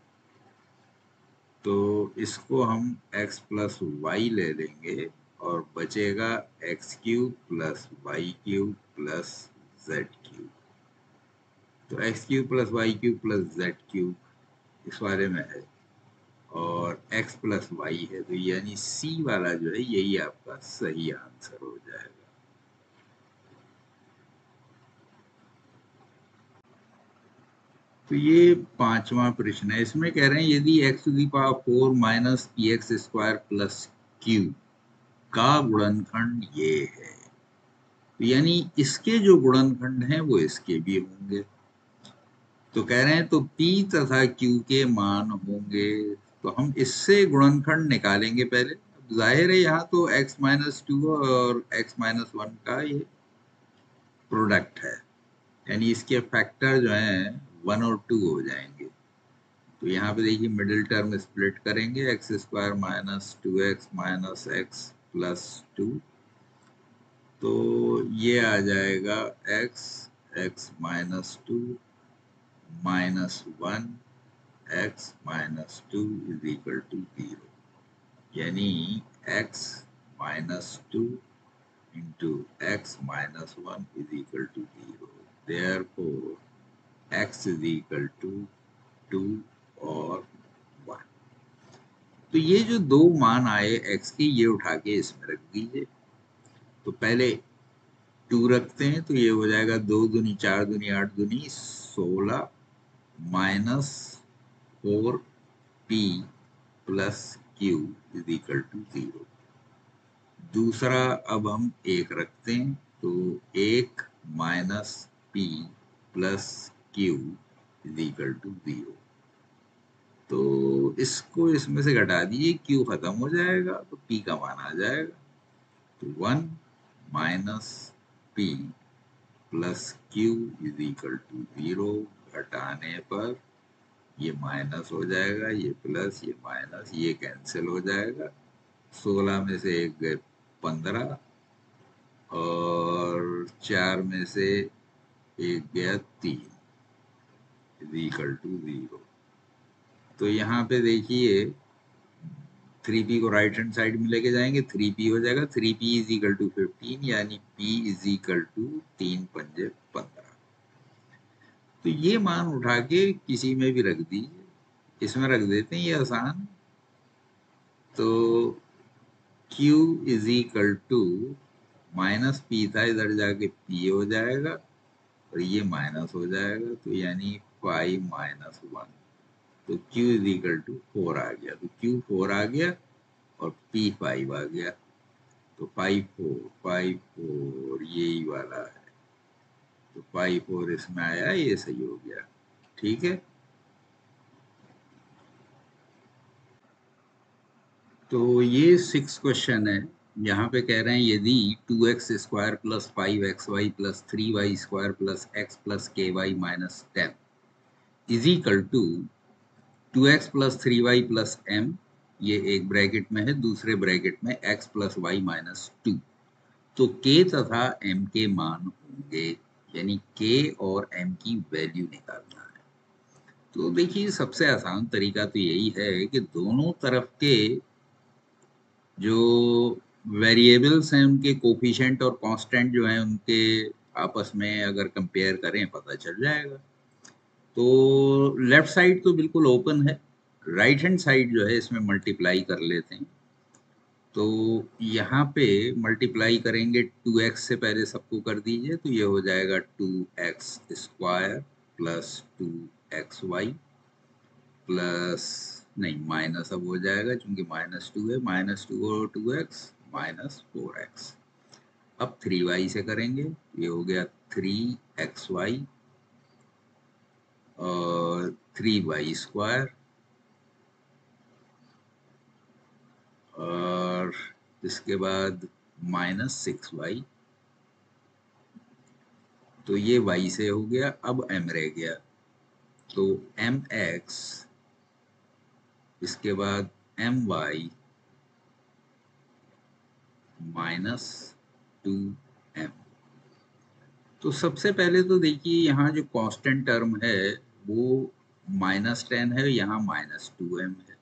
तो इसको हम x प्लस वाई ले लेंगे और बचेगा X cube plus Y cube plus Z cube. तो X cube plus Y cube plus Z cube इस वाले में है और x प्लस वाई है, तो यानी सी वाला जो है यही आपका सही आंसर हो जाएगा। तो ये पांचवा प्रश्न है, इसमें कह रहे हैं यदि x to the power 4 minus P X square plus Q का गुणनखंड ये है, तो यानी इसके जो गुणनखंड हैं वो इसके भी होंगे। तो कह रहे हैं तो P तथा Q के मान होंगे, तो हम इससे गुणनखंड निकालेंगे पहले। जाहिर है यहाँ तो x माइनस टू और x माइनस वन का ये प्रोडक्ट है, यानी इसके फैक्टर जो हैं वन और टू हो जाएंगे। तो यहाँ पे देखिए मिडिल टर्म स्प्लिट करेंगे, X square minus two X minus X plus two, तो ये आ जाएगा x, x minus two minus one, X minus two is equal to zero, यानी x minus two into X minus one is equal to zero. Therefore x is equal to two और वन। तो ये जो दो मान आए x के, ये उठा के इसमें रख दीजिए। तो पहले टू रखते हैं, तो ये हो जाएगा दो दूनी चार दूनी आठ दूनी 16 minus 4p plus q is equal to zero. दूसरा अब हम एक रखते हैं, तो एक minus p plus q is equal to zero. तो इसको इसमें से घटा दीजिए, क्यू खत्म हो जाएगा तो पी का मान आ जाएगा। तो one minus p plus q is equal to zero. घटाने पर ये माइनस हो जाएगा, ये प्लस, ये माइनस, ये कैंसिल हो जाएगा। 16 में से एक गए 15 और 4 में से एक गया 3 इज इक्वल टू जीरो। तो यहाँ पे देखिए 3p को राइट हैंड साइड में लेके जाएंगे, 3p हो जाएगा, 3p इज इक्वल टू 15, यानी p इज इक्वल टू 3 पंजे 15। तो ये मान उठा के किसी में भी रख दीजिए, इसमें रख देते हैं, ये आसान। तो q is equal to minus p था, इधर जाके p हो जाएगा और ये माइनस हो जाएगा, तो यानी 5 माइनस वन। तो q इज इक्वल टू 4 आ गया, तो q 4 आ गया और p 5 आ गया। तो 5 4 यही वाला है, तो 5 4 इसमें आया, ये सही हो गया। ठीक है, तो ये 6 क्वेश्चन है। यहाँ पे कह रहे हैं यदि 2x square plus 5xy plus 3y square plus x plus ky minus 10 is equal to 2x plus 3y plus m, ये एक ब्रैकेट में है, दूसरे ब्रैकेट में x प्लस y माइनस 2, तो k तथा m के मान होंगे, यानी k और m की वैल्यू निकालना है। तो देखिए सबसे आसान तरीका तो यही है कि दोनों तरफ के जो वेरिएबल्स हैं उनके कोफिशिएंट और कांस्टेंट जो हैं उनके आपस में अगर कंपेयर करें पता चल जाएगा। तो लेफ्ट साइड तो बिल्कुल ओपन है, राइट हैंड साइड जो है इसमें मल्टीप्लाई कर लेते हैं। तो यहाँ पे मल्टीप्लाई करेंगे 2x से, पहले सबको कर दीजिए, तो ये हो जाएगा 2x square plus 2xy plus, नहीं माइनस अब हो जाएगा क्योंकि माइनस टू है, माइनस टू और 2x माइनस 4x अब 3y से करेंगे, ये हो गया 3xy और 3y² और इसके बाद -6y, तो ये y से हो गया। अब m रह गया, तो mx, इसके बाद my -2m। तो सबसे पहले तो देखिए यहाँ जो कांस्टेंट टर्म है वो -10 है, यहाँ -2m है,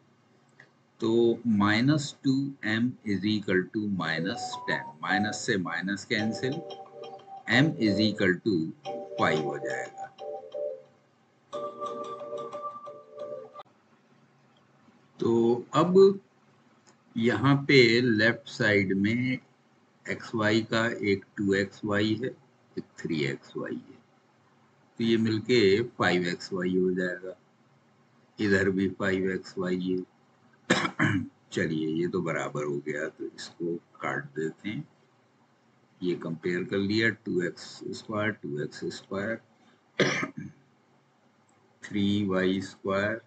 तो -2m is equal to -10, minus से minus cancel, m is equal to 5 हो जाएगा। तो अब यहाँ पे लेफ्ट साइड में xy का एक 2xy है, एक 3xy है, तो ये मिलके 5xy हो जाएगा। इधर भी 5xy है। चलिए ये तो बराबर हो गया, तो इसको काट देते हैं। ये कंपेयर कर लिया, 2x², 2x², 3y²,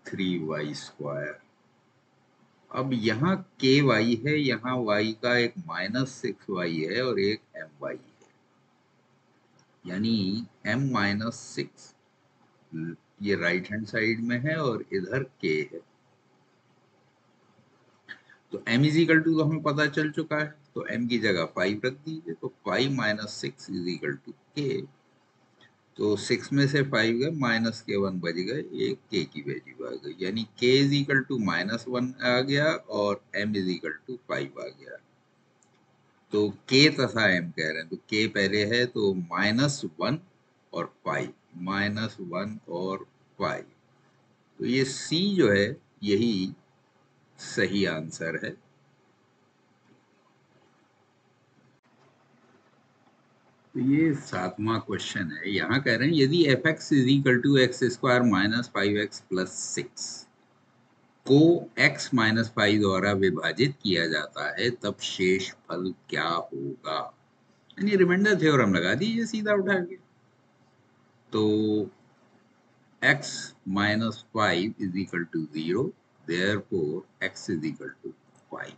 3y²। अब यहाँ ky है, यहाँ y का एक -6y है और एक my है, यानी m-6 ये राइट हैंड साइड में है और इधर k है। तो m इज इक्वल टू तो हमें पता चल चुका है, तो m की जगह 5 रख दीजिए, तो 5 - 6 इज इक्वल टू k। तो 6 में से 5 गए, -k1 बच गए, एक k की वैल्यू आ गई, यानी k इज इक्वल टू -1 आ गया और m इज इक्वल टू 5 आ गया। तो k तथा m कह रहे हैं, तो k पहले है, तो -1 और 5, -1 और 5, तो ये c जो है यही सही आंसर है। तो ये 7वां क्वेश्चन है। यहाँ कह रहे हैं यदि f(x) is equal to x² - 5x + 6 को x - 5 द्वारा विभाजित किया जाता है, तब शेष फल क्या होगा? यानी रिमाइंडर थ्योरम लगा दीजिए सीधा उठा के। तो x - 5 is equal to 0, therefore x is equal to 5।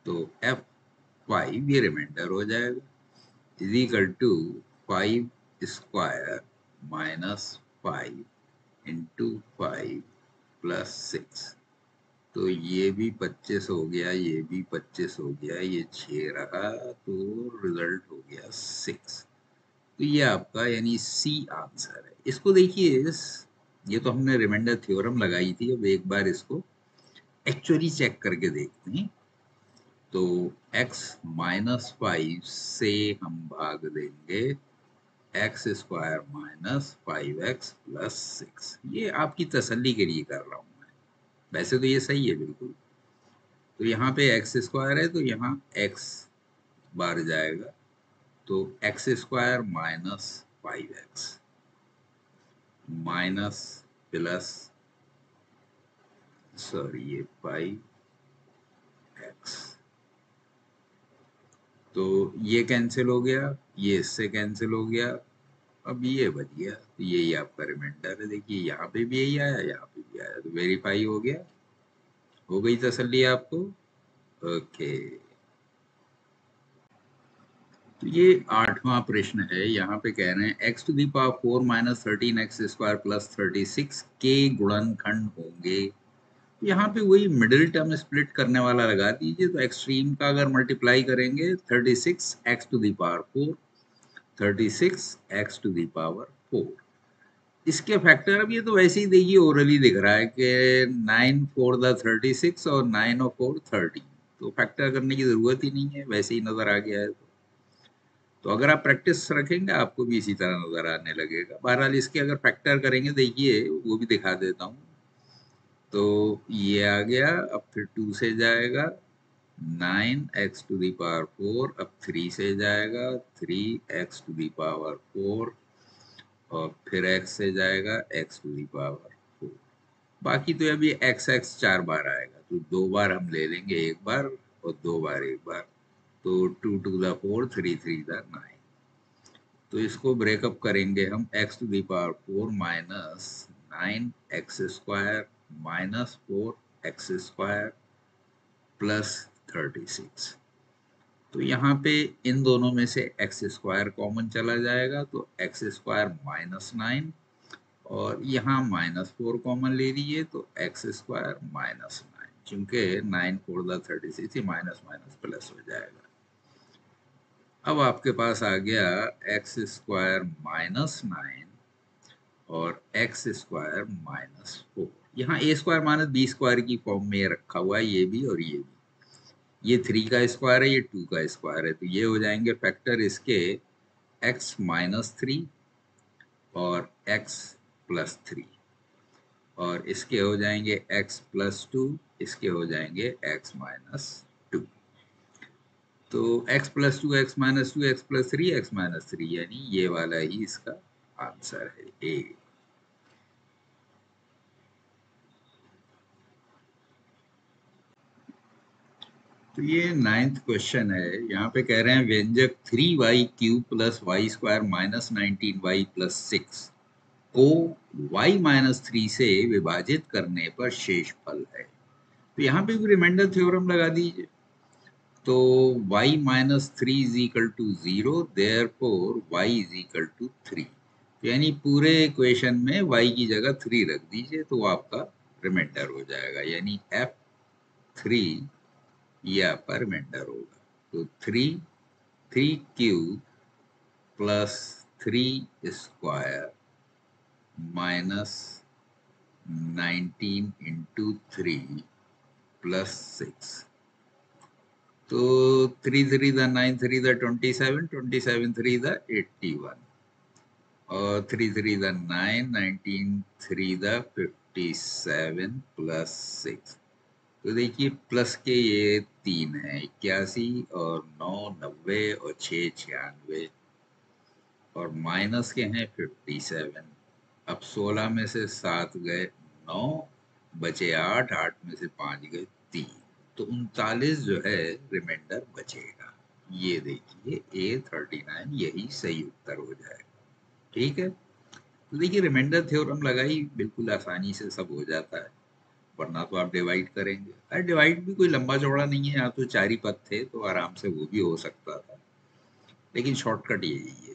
तो f5 ये रिमाइंडर हो जाएगा, इज इक्वल टू 5² - 5 इंटू 5 + 6। तो ये भी 25 हो गया, ये भी 25 हो गया, ये 6 रहा, तो रिजल्ट हो गया 6। तो ये आपका यानी सी आंसर है। इसको देखिए, ये तो हमने रिमाइंडर थ्योरम लगाई थी, अब एक बार इसको एक्चुअली चेक करके देखते हैं। तो x - 5 से हम भाग देंगे x² - 5x + 6। ये आपकी तसल्ली के लिए कर रहा हूं मैं, वैसे तो ये सही है बिल्कुल। तो यहाँ पे x² है, तो यहाँ x बार जाएगा, तो x² - 5x minus plus, sorry ये 5x, तो ये कैंसिल हो गया, ये इससे कैंसिल हो गया, अब ये बच गया, तो यही आपका रिमाइंडर है। देखिए यहाँ पे भी यही आया, यहाँ पे भी आया, तो वेरीफाई हो गया। हो गई तसल्ली आपको? ओके। तो ये 8वां प्रश्न है। यहाँ पे कह रहे हैं x⁴ - 13x² + 36 के गुणनखंड होंगे। यहाँ पे वही मिडिल टर्म स्प्लिट करने वाला लगा दीजिए, तो एक्सट्रीम का अगर मल्टीप्लाई करेंगे 36x⁴, 36x⁴, इसके फैक्टर, अब ये तो वैसे ही देखिए ओरली दिख रहा है कि 9 × 36 और 9 × 30, तो फैक्टर करने की जरूरत ही नहीं है, वैसे ही नजर आ गया है। तो अगर आप प्रैक्टिस रखेंगे आपको भी इसी तरह नजर आने लगेगा। बहरहाल इसके अगर फैक्टर करेंगे, देखिए वो भी दिखा देता हूँ। तो ये आ गया, अब फिर 2 से जाएगा 9x⁴, अब 3 से जाएगा 3x⁴, और फिर x से जाएगा x⁴। बाकी तो अभी x 4 बार आएगा, तो 2 बार हम ले लेंगे, एक बार और 2 बार एक बार। तो 2 to the 4, 3 3 9। तो इसको ब्रेकअप करेंगे हम x⁴ minus 9x² minus 4x² plus 36। तो यहाँ पे इन दोनों में से x² कॉमन चला जाएगा, तो x² माइनस 9, और यहाँ -4 कॉमन ले लीजिए तो x² माइनस 9, चूंकि 9 4 36 ही माइनस माइनस प्लस हो जाएगा। अब आपके पास आ गया x² माइनस 9 और x² माइनस 4। यहाँ a² माइनस b² की फॉर्म में रखा हुआ है, ये भी और ये भी। ये 3 का स्क्वायर है, ये 2 का स्क्वायर है, तो ये हो जाएंगे फैक्टर इसके x माइनस 3 और x प्लस 3, और इसके हो जाएंगे x प्लस 2, इसके हो जाएंगे x माइनस 2। तो x plus 2, x minus 2, x plus 3, x minus 3, यानी ये वाला ही इसका आंसर है ए। तो ये 9th क्वेश्चन है। यहाँ पे कह रहे हैं व्यंजक 3y³ plus y² minus 19y plus 6 को y माइनस 3 से विभाजित करने पर शेष फल है। तो यहाँ पे भी रिमाइंडर थ्योरम लगा दीजिए। तो y minus 3 is equal to 0, therefore y is equal to 3। यानी पूरे इक्वेशन में y की जगह 3 रख दीजिए तो आपका रिमाइंडर हो जाएगा, यानी f3 ये आपका रिमाइंडर होगा। तो 3³ प्लस 3² माइनस 19 इंटू 3 प्लस 6। तो 3 3 द 9, 3 द 27, 27 3 द 81, और 3 3 द 9, 19 3 द 57 प्लस 6। तो देखिए प्लस के ये 3 है, 81 और 9 90 और 6 96, और माइनस के हैं 57। अब 16 में से 7 गए 9, बचे 8, 8 में से 5 गए 3, तो 39 जो है रिमाइंडर बचेगा। ये देखिए A39 यही सही उत्तर हो जाएगा। ठीक है, तो देखिए रिमाइंडर थ्योरम लगाई, बिल्कुल आसानी से सब हो जाता है। वरना तो आप डिवाइड करेंगे, अरे डिवाइड भी कोई लंबा चौड़ा नहीं है, यहाँ तो 4 ही पद थे तो आराम से वो भी हो सकता था, लेकिन शॉर्टकट यही है।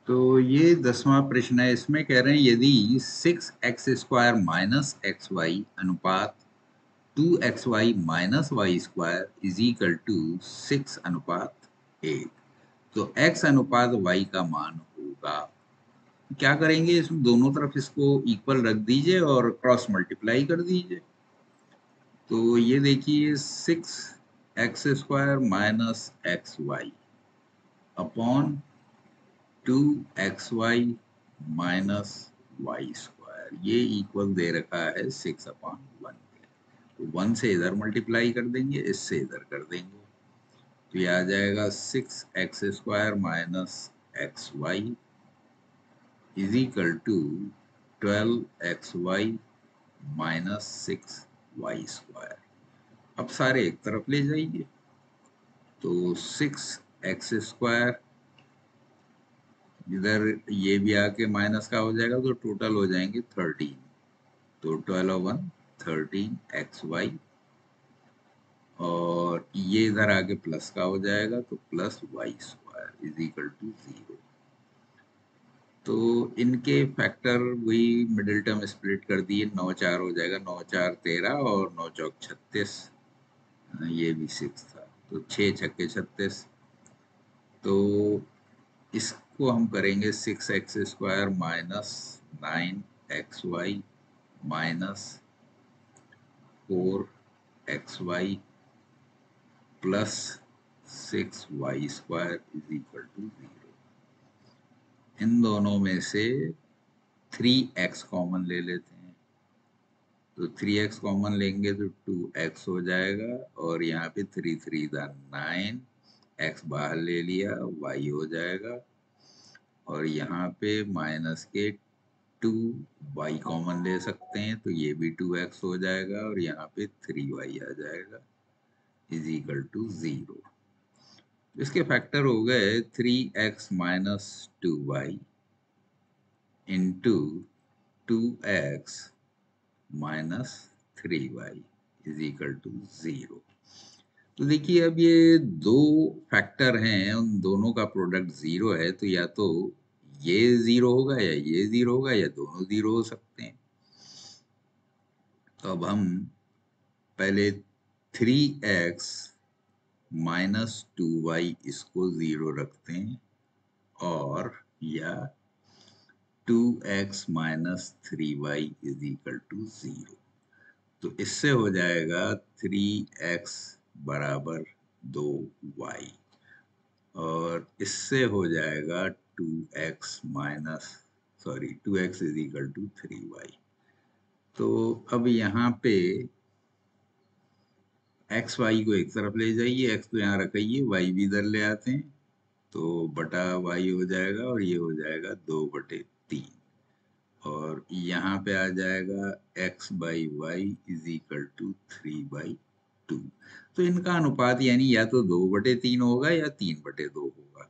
तो ये 10वां प्रश्न है। इसमें कह रहे हैं यदि 6x² माइनस XY अनुपात 2XY minus Y² is equal to 6 अनुपात 8, तो x अनुपात y का मान होगा। क्या करेंगे, इसमें दोनों तरफ इसको इक्वल रख दीजिए और क्रॉस मल्टीप्लाई कर दीजिए। तो ये देखिए 6x² minus XY upon 2XY minus Y², ये इक्वल दे रखा है 6/1। तो 1 से इधर मल्टीप्लाई कर देंगे, इससे इधर कर देंगे, तो ये आ जाएगा 6x² minus XY is equal to 12XY minus 6Y²। अब सारे एक तरफ ले जाइए, तो 6x², इधर ये भी आके माइनस का हो जाएगा, तो टोटल हो जाएंगे 13, तो 12 और 1 13XY, और ये इधर आके प्लस का हो जाएगा, तो plus Y² is equal to 0। तो इनके फैक्टर वही मिडिल टर्म स्प्लिट कर दिए, 9 4 हो जाएगा, 9 4 13 और 9 चौक 36, ये भी 6 था, तो 6 छक्के 36। तो इसको हम करेंगे 6x² minus 9XY minus 4XY plus 6Y² is equal to 0। इन दोनों में से 3x कॉमन ले लेते हैं, तो 3x कॉमन लेंगे तो 2x हो जाएगा, और यहाँ पे 3 3 द 9, x बाहर ले लिया, y हो जाएगा, और यहाँ पे माइनस के 2y कॉमन ले सकते हैं तो ये भी 2x हो जाएगा और यहाँ पे 3y आ जाएगा इज इक्वल टू 0। इसके फैक्टर हो गए 3x minus 2y into 2x minus 3y is equal to 0। तो देखिए अब ये दो फैक्टर हैं, उन दोनों का प्रोडक्ट 0 है, तो या तो ये 0 होगा या ये 0 होगा या दोनों 0 हो सकते हैं। तो अब हम पहले 3x माइनस 2y इसको 0 रखते हैं और या 2x minus 3y is equal to 0। तो इससे हो जाएगा 3x बराबर 2y और इससे हो जाएगा 2x minus 2x is equal to 3y। तो अब यहाँ पे एक्स वाई को एक तरफ ले जाइए, एक्स को यहाँ रखिए, वाई भी इधर ले आते हैं तो बटा वाई हो जाएगा और ये हो जाएगा 2/3 और यहाँ पे आ जाएगा x by y is equal to 3/2। तो इनका अनुपात यानी या तो 2/3 होगा या 3/2 होगा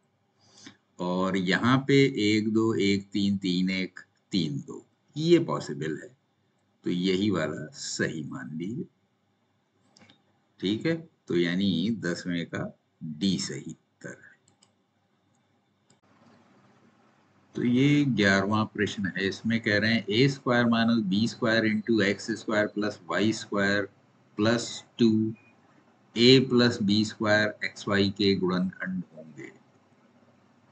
और यहाँ पे 1 2 1 3 3 1 3 2 ये पॉसिबल है, तो यही वाला सही मान लीजिए। ठीक है, तो यानी 10वें का डी सही उत्तर है। तो ये 11वां प्रश्न है, इसमें कह रहे हैं A square minus B square into X square plus Y square plus 2 A plus B square x Y के गुणनखंड होंगे।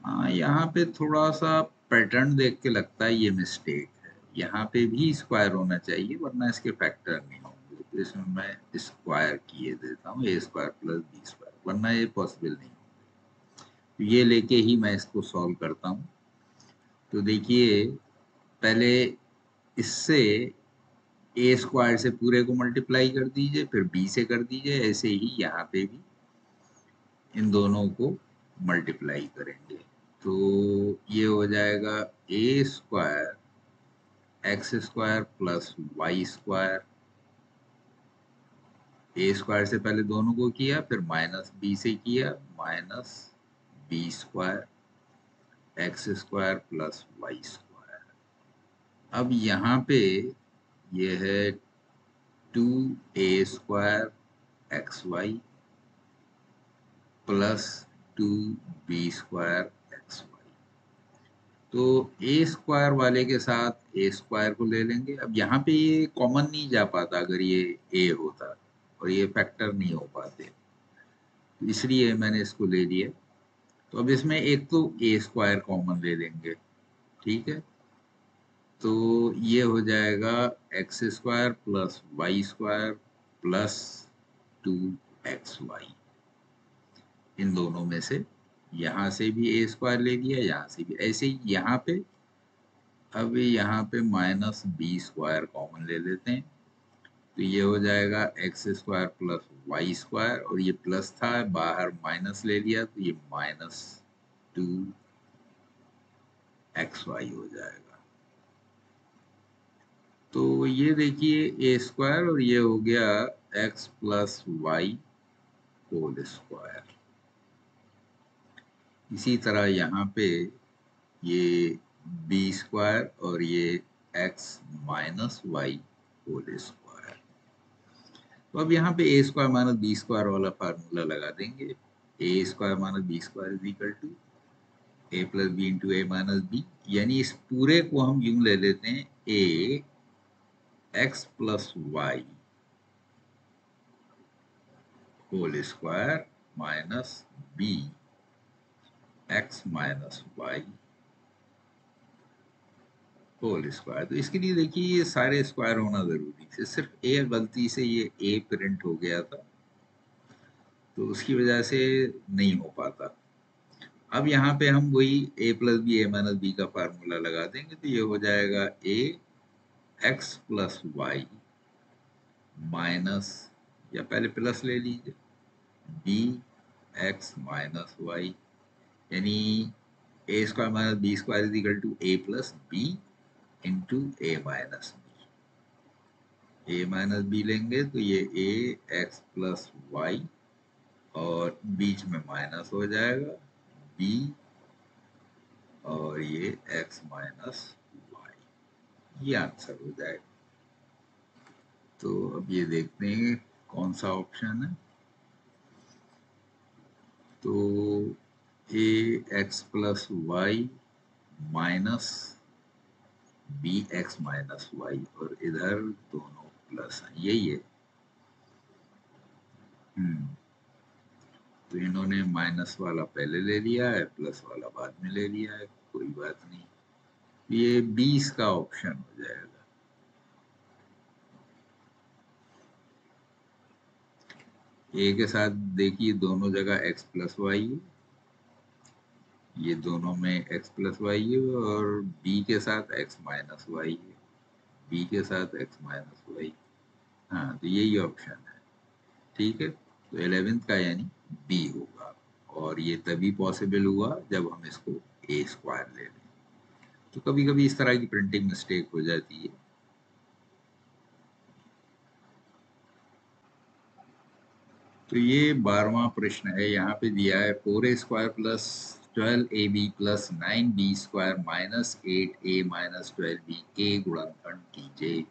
हाँ, यहाँ पे थोड़ा सा पैटर्न देख के लगता है ये मिस्टेक है, यहाँ पे भी स्क्वायर होना चाहिए वरना इसके फैक्टर नहीं होंगे। तो इसमें मैं स्क्वायर किए देता हूँ ए स्क्वायर प्लस बी स्क्वायर, वरना ये पॉसिबल नहीं होगा। तो ये लेके ही मैं इसको सॉल्व करता हूँ। तो देखिए पहले इससे ए स्क्वायर से पूरे को मल्टीप्लाई कर दीजिए, फिर बी से कर दीजिए, ऐसे ही यहाँ पे भी इन दोनों को मल्टीप्लाई करेंगे तो ये हो जाएगा A square x square plus Y square. A square से पहले दोनों को किया, फिर माइनस बी से किया, minus B square x square plus Y square. अब यहाँ पे ये है 2a square x y plus 2b square x y. तो ए स्क्वायर वाले के साथ ए स्क्वायर को ले लेंगे। अब यहाँ पे ये कॉमन नहीं जा पाता अगर ये ए होता और ये फैक्टर नहीं हो पाते, तो इसलिए मैंने इसको ले लिया। तो अब इसमें एक तो ए स्क्वायर कॉमन ले लेंगे, ठीक है, तो ये हो जाएगा x square plus Y square plus 2xy। इन दोनों में से यहाँ से भी ए स्क्वायर ले लिया, यहाँ से भी ऐसे ही यहाँ पे। अब यहाँ पे माइनस बी स्क्वायर कॉमन ले लेते हैं तो ये हो जाएगा x square plus Y square और ये प्लस था बाहर माइनस ले लिया तो ये माइनस 2xy हो जाएगा। तो ये देखिए ए स्क्वायर और ये हो गया X plus Y whole square. इसी तरह यहाँ पे ये बी स्क्वायर और ये X minus Y whole square. तो अब यहाँ पे A square minus B square वाला फार्मूला लगा देंगे। A square minus B square is equal to A plus B into A minus B, यानी इस पूरे को हम यूं ले लेते हैं A X plus Y whole square minus B X minus Y whole square. तो इसके लिए देखिए ये सारे स्क्वायर होना जरूरी है, सिर्फ ए गलती से ये ए प्रिंट हो गया था तो उसकी वजह से नहीं हो पाता। अब यहाँ पे हम वही ए plus B A minus B का फार्मूला लगा देंगे तो ये हो जाएगा ए एक्स प्लस वाई माइनस, या पहले प्लस ले लीजिए, बी एक्स माइनस वाई, यानी A square minus B square is equal to A plus B into A minus B. A minus B लेंगे तो ये ए एक्स प्लस वाई और बीच में माइनस हो जाएगा बी और ये एक्स माइनस वाई, ये आंसर हो जाएगा। तो अब ये देखते हैं कौन सा ऑप्शन है। तो A X plus Y minus B X minus Y और इधर दोनों प्लस है, यही है। हम्म, तो इन्होंने माइनस वाला पहले ले लिया है, प्लस वाला बाद में ले लिया है, कोई बात नहीं। ये 20 का ऑप्शन हो जाएगा। ए के साथ देखिए दोनों जगह एक्स प्लस वाई है, ये दोनों में एक्स प्लस वाई है, और बी के साथ एक्स माइनस वाई है, बी के साथ एक्स माइनस वाई। हाँ, तो यही ऑप्शन है। ठीक है, तो 11th का यानी बी होगा। और ये तभी पॉसिबल हुआ जब हम इसको ए स्क्वायर ले लें। तो कभी कभी इस तरह की प्रिंटिंग मिस्टेक हो जाती है। तो ये 12वां प्रश्न है। यहाँ पे दिया है 4a² plus 12ab plus 9b² minus 8a minus 12b के गुणनखंड कीजिए।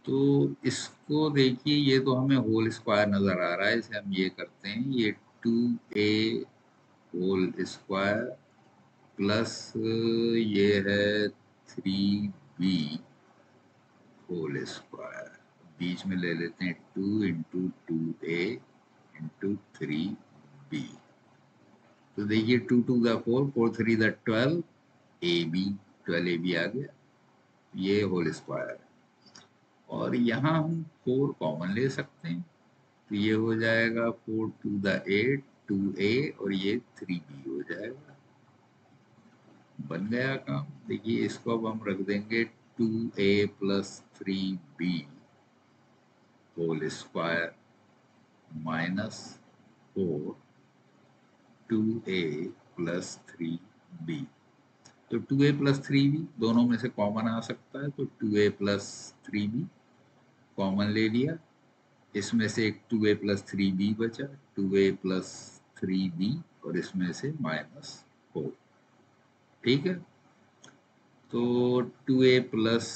तो इसको देखिए, ये तो हमें होल स्क्वायर नजर आ रहा है, इसे हम ये करते हैं, ये 2a होल स्क्वायर प्लस ये है 3b होल स्क्वायर, बीच में ले लेते हैं 2 इंटू 2a इंटू 3b। तो देखिए 2 2 द 4, 4 3 द 12, ए बी 12ab आ गया, ये होल स्क्वायर। और यहाँ हम 4 कॉमन ले सकते हैं, तो ये हो जाएगा 4 2 द 8, 2a और ये 3b हो जाएगा। बन गया काम। देखिए इसको अब हम रख देंगे 2a plus 3b whole square minus 4 2a plus 3b। तो 2a प्लस 3b दोनों में से कॉमन आ सकता है, तो 2a प्लस 3b कॉमन ले लिया, इसमें से एक 2a प्लस 3b बचा, 2a प्लस 3b और इसमें से माइनस 4। ठीक है, तो 2a प्लस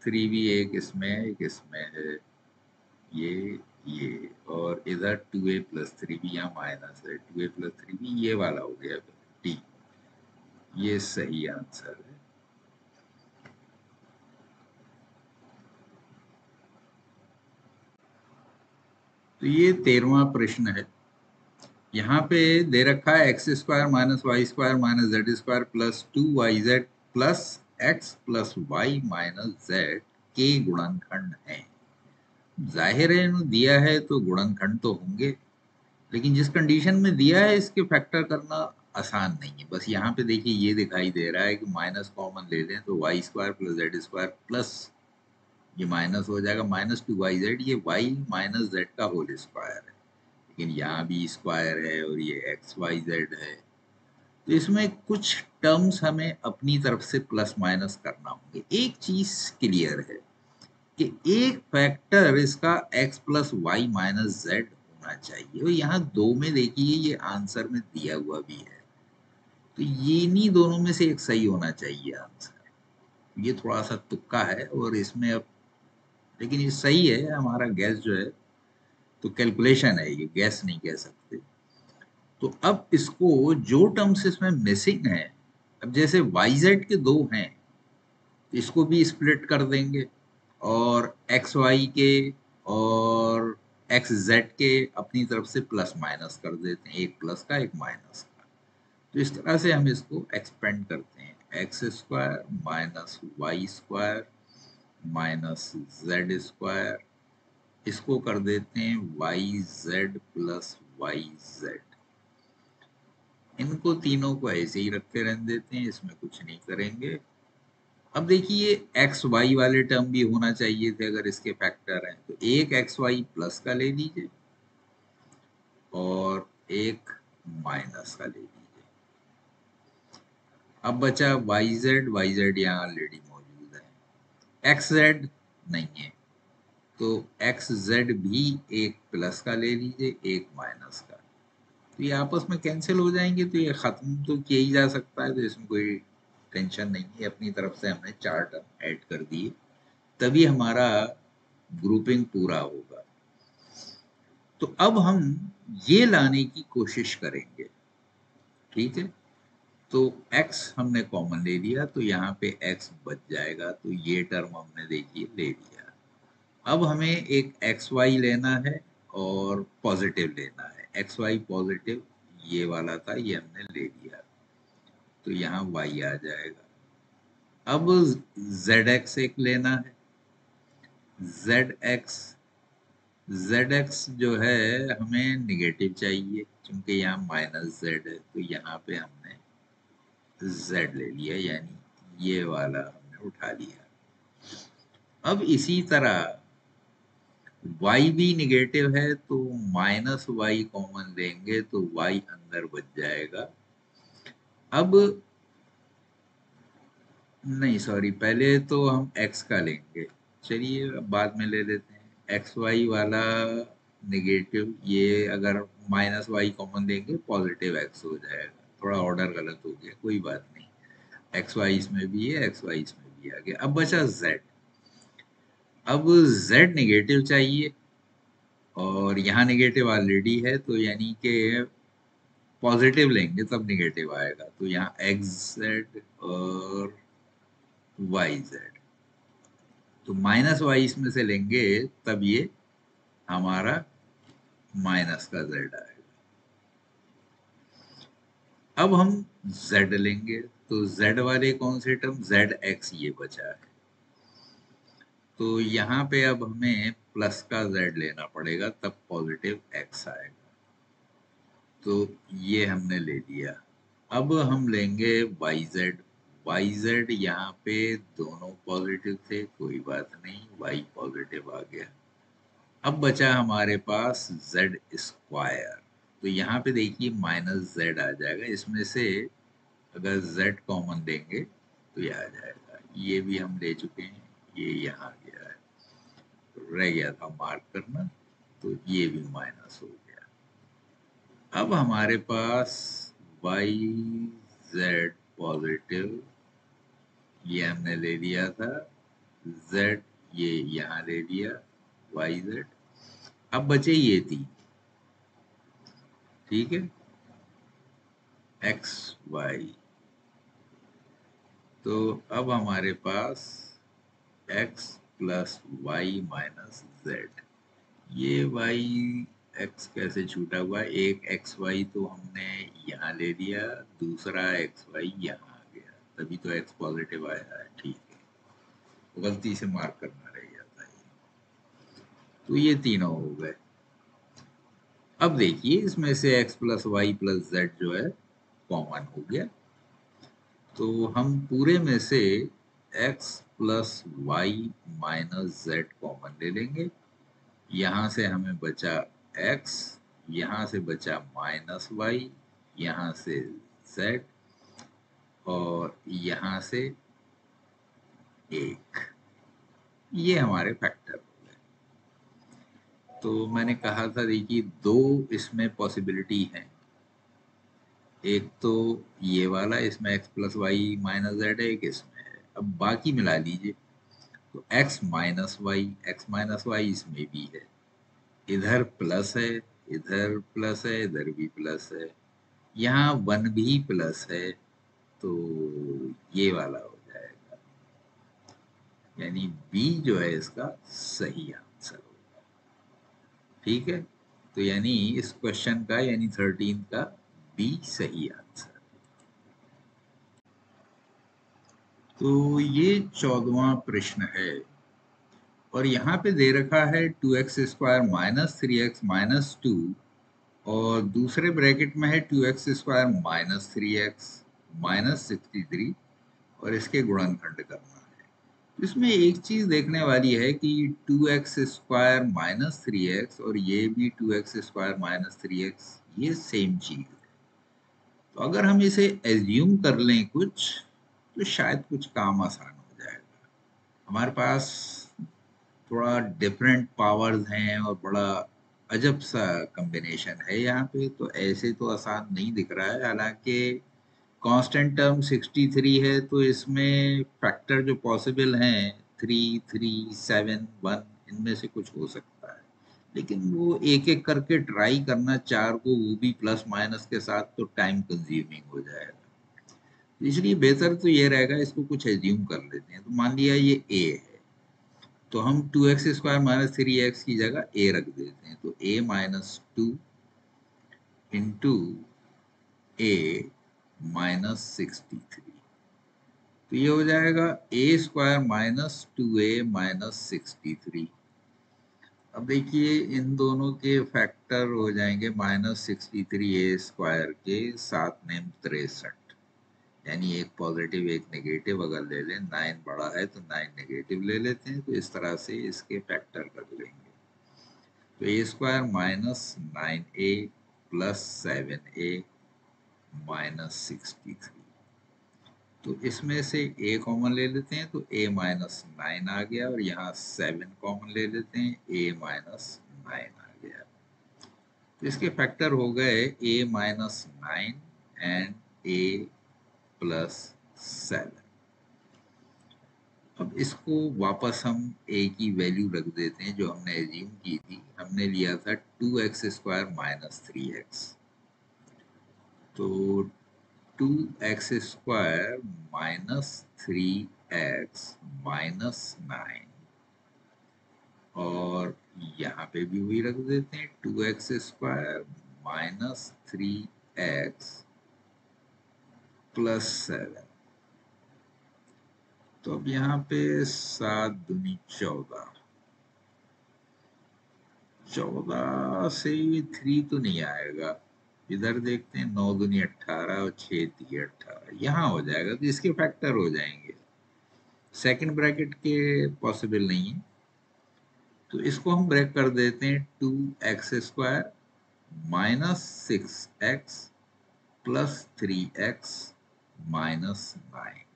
3b एक इसमें है, एक इसमें है, ये और इधर 2a प्लस 3b यहाँ माइनस है, 2a प्लस 3b ये वाला हो गया डी, ये सही आंसर है। तो ये 13वां प्रश्न है। यहाँ पे दे रखा है x² minus y² minus z² plus 2yz plus x plus Y minus z के गुणनखंड है। जाहिर है इन्होंने दिया है तो गुणनखंड तो होंगे, लेकिन जिस कंडीशन में दिया है इसके फैक्टर करना आसान नहीं है। बस यहाँ पे देखिए ये दिखाई दे रहा है कि माइनस कॉमन ले लें तो y² प्लस z² प्लस ये माइनस हो जाएगा माइनस 2yz, ये y माइनस z का होल स्क्वायर है, लेकिन यहाँ भी स्क्वायर है और ये एक्स वाई जेड है। तो इसमें कुछ टर्म्स हमें अपनी तरफ से प्लस माइनस करना होंगे। एक चीज क्लियर है कि एक फैक्टर इसका x plus Y minus z होना चाहिए, और यहाँ दो में देखिए ये आंसर में दिया हुआ भी है, तो ये नहीं दोनों में से एक सही होना चाहिए आंसर। ये थोड़ा सा तुक्का है और इसमें अब, लेकिन ये सही है, हमारा गैस जो है, तो कैलकुलेशन है, ये गैस नहीं कह सकते। तो अब इसको जो टर्म्स इसमें मिसिंग है, अब जैसे yz के दो हैं तो इसको भी स्प्लिट कर देंगे, और xy के और xz के अपनी तरफ से प्लस माइनस कर देते हैं, एक प्लस का एक माइनस का। तो इस तरह से हम इसको एक्सपेंड करते हैं, x² minus y² minus z², इसको कर देते हैं yz प्लस yz। इनको तीनों को ऐसे ही रखते रहने देते हैं, इसमें कुछ नहीं करेंगे। अब देखिए एक्स वाई वाले टर्म भी होना चाहिए थे अगर इसके फैक्टर हैं, तो एक एक्स वाई प्लस का ले लीजिए और एक माइनस का ले लीजिए। अब बचा वाई जेड यहाँ ऑलरेडी एक्स जेड नहीं है, तो एक्स जेड भी एक प्लस का ले लीजिए, एक माइनस का, तो ये आपस में कैंसिल हो जाएंगे, तो ये खत्म तो किया ही जा सकता है, तो इसमें कोई टेंशन नहीं है। अपनी तरफ से हमने 4 टर्म ऐड कर दिए, तभी हमारा ग्रुपिंग पूरा होगा। तो अब हम ये लाने की कोशिश करेंगे, ठीक है। तो x हमने कॉमन ले लिया, तो यहाँ पे x बच जाएगा, तो ये टर्म हमने देखिए ले लिया। अब हमें एक एक्स वाई लेना है और पॉजिटिव लेना है, एक्स वाई पॉजिटिव ये वाला था, ये हमने ले लिया, तो यहाँ y आ जाएगा। अब zx एक लेना है, zx zx जो है हमें निगेटिव चाहिए, क्योंकि यहाँ माइनस z है, तो यहाँ पे हमने z ले लिया, यानी ये वाला हमने उठा लिया। अब इसी तरह y भी निगेटिव है, तो माइनस वाई कॉमन लेंगे, तो y अंदर बच जाएगा। अब नहीं, सॉरी, पहले तो हम x का लेंगे, चलिए अब बाद में ले लेते हैं। एक्स वाई वाला निगेटिव, ये अगर माइनस वाई कॉमन लेंगे पॉजिटिव x हो जाएगा, थोड़ा ऑर्डर गलत हो गया, कोई बात नहीं। एक्स वाई इसमें भी है, एक्स वाई इसमें भी आ गया। अब बचा z, अब z निगेटिव चाहिए, और यहाँ निगेटिव ऑलरेडी है, तो यानी कि पॉजिटिव लेंगे तब निगेटिव आएगा, तो यहाँ एक्स जेड और वाई जेड, तो माइनस वाई इसमें से लेंगे तब ये हमारा माइनस का जेड आएगा। अब हम z लेंगे, तो z वाले कौन से टर्म, जेड एक्स ये बचा है, तो यहाँ पे अब हमें प्लस का z लेना पड़ेगा, तब पॉजिटिव x आएगा, तो ये हमने ले लिया। अब हम लेंगे वाई जेड यहाँ पे दोनों पॉजिटिव थे, कोई बात नहीं, y पॉजिटिव आ गया। अब बचा हमारे पास जेड स्क्वायर, तो यहाँ पे देखिए माइनस जेड आ जाएगा, इसमें से अगर जेड कॉमन देंगे तो ये आ जाएगा, ये भी हम ले चुके हैं, ये यहाँ गया है, तो रह गया था मार्क करना, तो ये भी माइनस हो गया। अब हमारे पास वाई जेड पॉजिटिव ये हमने ले लिया था, जेड ये यहाँ ले लिया, वाई जेड। अब बचे ये तीन, ठीक है, एक्स वाई, तो अब हमारे पास X plus Y minus Z, ये वाई एक्स कैसे छूटा हुआ, एक एक्स वाई तो हमने यहाँ ले लिया, दूसरा एक्स वाई यहाँ आ गया, तभी तो एक्स पॉजिटिव आया है, ठीक है, तो गलती से मार्क करना रह जाता है। तो ये तीनों हो गए। अब देखिए इसमें से x plus y plus z जो है कॉमन हो गया, तो हम पूरे में से x plus Y minus z common ले लेंगे, यहाँ से हमें बचा x, यहाँ से बचा माइनस वाई, यहाँ से z, और यहाँ से एक, ये हमारे फैक्टर हो गए। तो मैंने कहा था देखिए दो इसमें पॉसिबिलिटी है, एक तो ये वाला, इसमें x plus Y minus z है, एक इसमें है, अब बाकी मिला लीजिए, तो x माइनस वाई इसमें भी है, इधर प्लस है, इधर प्लस है, इधर भी प्लस है, यहाँ वन भी प्लस है, तो ये वाला हो जाएगा, यानी बी जो है इसका सही आंसर होगा, ठीक है। तो यानी इस क्वेश्चन का, यानी 13 का बी सही आंसर। तो ये 14वां प्रश्न है, और यहाँ पे दे रखा है 2x square minus 3x minus 2, और दूसरे ब्रैकेट में है 2x square minus 3x minus 63, और इसके गुणनखंड करना है। इसमें एक चीज देखने वाली है कि 2x स्क्वायर माइनस 3x और ये भी 2x स्क्वायर माइनस 3x, ये सेम चीज है, तो अगर हम इसे एज्यूम कर लें कुछ, तो शायद कुछ काम आसान हो जाएगा। हमारे पास थोड़ा डिफरेंट पावर्स हैं और बड़ा अजब सा कॉम्बिनेशन है यहाँ पे, तो ऐसे तो आसान नहीं दिख रहा है। हालांकि कांस्टेंट टर्म 63 है, तो इसमें फैक्टर जो पॉसिबल हैं 3, 3, 7, 1, इनमें से कुछ हो सकता है। लेकिन वो एक एक करके ट्राई करना चार को, वो भी प्लस माइनस के साथ, तो टाइम कंज्यूमिंग हो जाएगा। तो इसलिए बेहतर तो ये रहेगा, इसको कुछ एज्यूम कर लेते हैं। तो मान लिया ये ए है, तो हम 2x² माइनस 3x की जगह ए रख देते हैं। तो a minus 2 into A minus 63, तो ये हो जाएगा a² माइनस 2a माइनस 63। अब देखिए इन दोनों के फैक्टर हो जाएंगे -63a² के 7×63, यानी एक पॉजिटिव एक नेगेटिव अगर ले लें, 9 बड़ा है तो 9 नेगेटिव ले लेते हैं, तो इस तरह से इसके फैक्टर कर लेंगे। तो a² minus 9a plus 7a minus 63, तो इसमें से a कॉमन ले लेते हैं, तो a माइनस 9 आ गया, और यहाँ 7 कॉमन ले लेते हैं, a माइनस 9 आ गया। तो इसके फैक्टर हो गए a minus 9 and a plus 7। अब इसको वापस हम a की वैल्यू रख देते हैं जो हमने एज्यूम की थी। हमने लिया था 2x² माइनस 3x, तो 2x² माइनस 3x माइनस 9, और यहाँ पे भी वही रख देते हैं 2x² माइनस 3x प्लस 7। तो अब यहाँ पे 7 दूनी 14, 14 से 3 तो नहीं आएगा। इधर देखते हैं, 9 दूनी 18 और 6 3 18, यहाँ हो जाएगा, तो इसके फैक्टर हो जाएंगे। सेकंड ब्रैकेट के पॉसिबल नहीं है, तो इसको हम ब्रेक कर देते हैं। 2x² minus 6x plus 3x minus 9,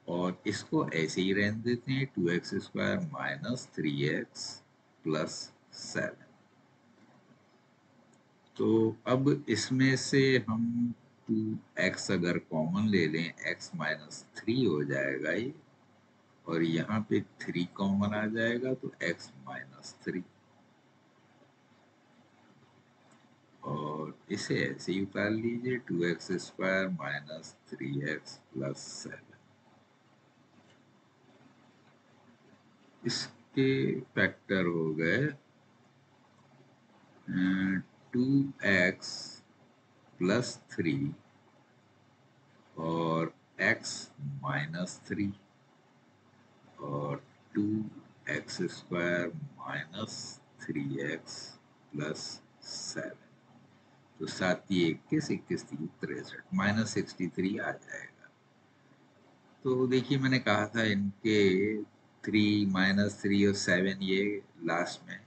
और इसको ऐसे ही रहने देते हैं 2x² माइनस 3x प्लस 7। तो अब इसमें से हम 2x अगर कॉमन ले लें, x माइनस 3 हो जाएगा ये, और यहाँ पे 3 कॉमन आ जाएगा, तो x माइनस 3, और इसे ऐसे ही उतार लीजिए 2x² माइनस 3x प्लस 7। इसके फैक्टर हो गए 2x प्लस 3 और x माइनस 3, और 2x² माइनस 3x प्लस 7। तो 7 21, 21 3 63, माइनस 63 आ जाएगा। तो देखिए मैंने कहा था इनके 3 माइनस 3 और 7 ये लास्ट में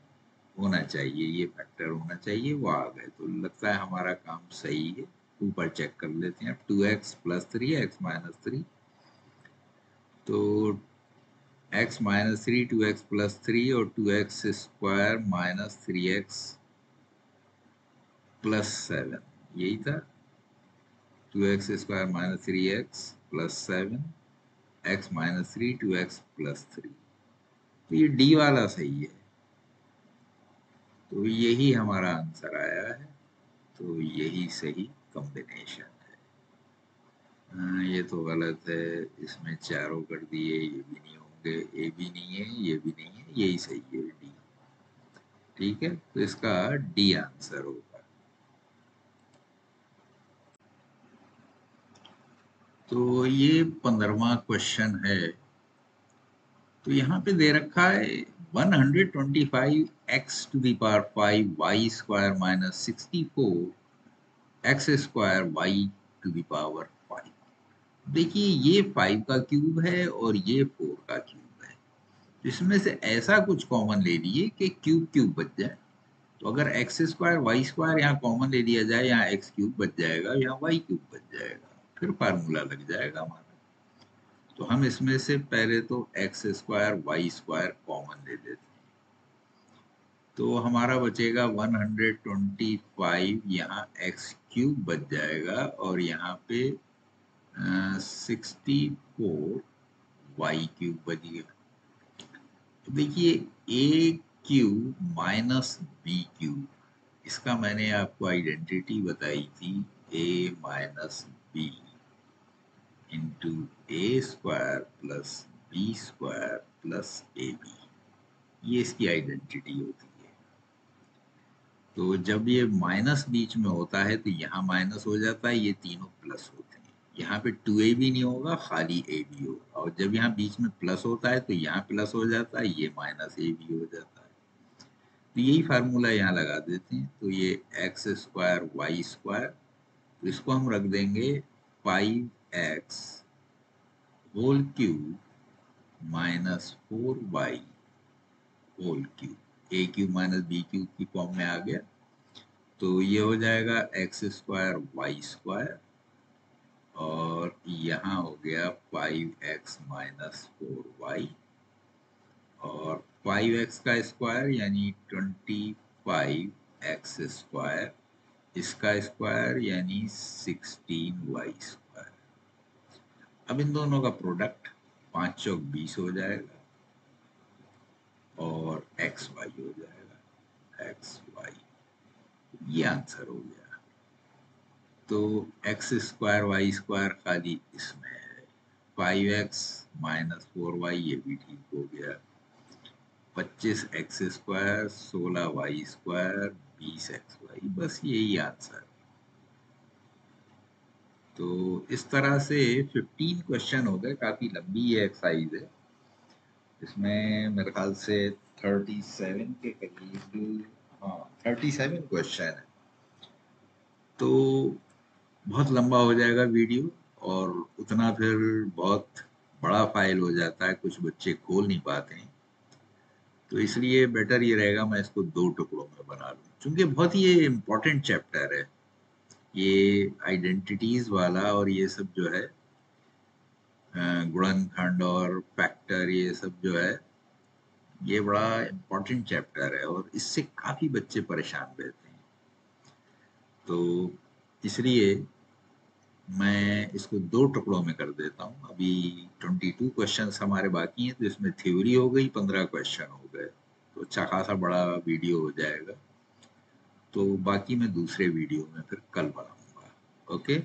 होना चाहिए, ये फैक्टर होना चाहिए, वो आ गए। तो लगता है हमारा काम सही है। ऊपर चेक कर लेते हैं। 2x प्लस 3 x माइनस 3, तो x माइनस 3 2x प्लस 3 और 2x² माइनस 3x प्लस 7, यही था। 2x² minus 3x plus 7, x minus 3 2x plus 3, तो ये डी वाला सही है। तो यही हमारा आंसर आया है। तो यही सही कॉम्बिनेशन है। ये तो गलत है, इसमें चारों कर दिए, ये भी नहीं होंगे, ए भी नहीं है, ये भी नहीं है, यही सही है, डी। ठीक है, तो इसका डी आंसर होगा। तो ये 15वां क्वेश्चन है। तो यहाँ पे दे रखा है 125x⁵y² माइनस 64x² y⁵। देखिए ये 5 का क्यूब है और ये 4 का क्यूब है। इसमें से ऐसा कुछ कॉमन ले लिए कि क्यूब क्यूब बच जाए। तो अगर x² y² यहाँ कॉमन ले लिया जाए, यहाँ x³ बच जाएगा, यहाँ y³ बच जाएगा, फिर फार्मूला लग जाएगा हमारा। तो हम इसमें से पहले तो x square y square common ले लेते हैं। तो हमारा बचेगा 125, यहाँ एक्स क्यूब बच जाएगा और यहाँ पे 64 वाई क्यूब बच गया। तो देखिए A cube minus B cube, इसका मैंने आपको आइडेंटिटी बताई थी, A minus B into A square plus B square plus A B, ये इसकी आइडेंटिटी होती है। तो जब ये माइनस बीच में होता है तो यहाँ माइनस हो जाता है, ये तीनों प्लस होते हैं। यहाँ पे 2a भी नहीं होगा, खाली a भी होगा। और जब यहाँ बीच में प्लस होता है तो यहाँ प्लस हो जाता है, ये माइनस a भी हो जाता है। तो यही फार्मूला यहाँ लगा देते हैं। तो ये एक्स स्क्वायर वाई स्क्वायर, तो इसको हम रख देंगे 5x whole cube minus 4y whole cube, A cube minus B cube की फॉर्म में आ गया। तो ये हो जाएगा एक्स स्क्वायर वाई स्क्वायर और यहाँ हो गया 5x माइनस 4y और 5x का स्क्वायर यानी 25x स्क्वायर, इसका स्क्वायर यानी 16y स्क्वायर। अब इन दोनों का प्रोडक्ट 5 चौक 20 हो जाएगा और एक्स वाई हो जाएगा, एक्स वाई, ये आंसर हो गया। तो एक्स स्क्वायर वाई स्क्वायर खाली इसमें है, 5x माइनस 4y ये भी ठीक हो गया, 25x square 16y square 20xy, बस यही आंसर। तो इस तरह से 15 क्वेश्चन हो गए, काफी लंबी ये एक्सरसाइज है। इसमें मेरे ख्याल से 37 के करीब, हाँ 37 क्वेश्चन है। तो बहुत लंबा हो जाएगा वीडियो और उतना फिर बहुत बड़ा फाइल हो जाता है, कुछ बच्चे खोल नहीं पाते हैं। तो इसलिए बेटर ये रहेगा मैं इसको 2 टुकड़ों में बना लूं, क्योंकि बहुत ही ये इम्पोर्टेंट चैप्टर है, ये आइडेंटिटीज वाला। और ये सब जो है गुणनखंड और फैक्टर, ये सब जो है ये बड़ा इम्पोर्टेंट चैप्टर है और इससे काफी बच्चे परेशान रहते हैं। तो इसलिए मैं इसको 2 टुकड़ों में कर देता हूँ। अभी 22 क्वेश्चंस हमारे बाकी हैं, तो इसमें थ्योरी हो गई, 15 क्वेश्चन हो गए, तो अच्छा खासा बड़ा वीडियो हो जाएगा। तो बाकी मैं दूसरे वीडियो में फिर कल बनाऊंगा। ओके।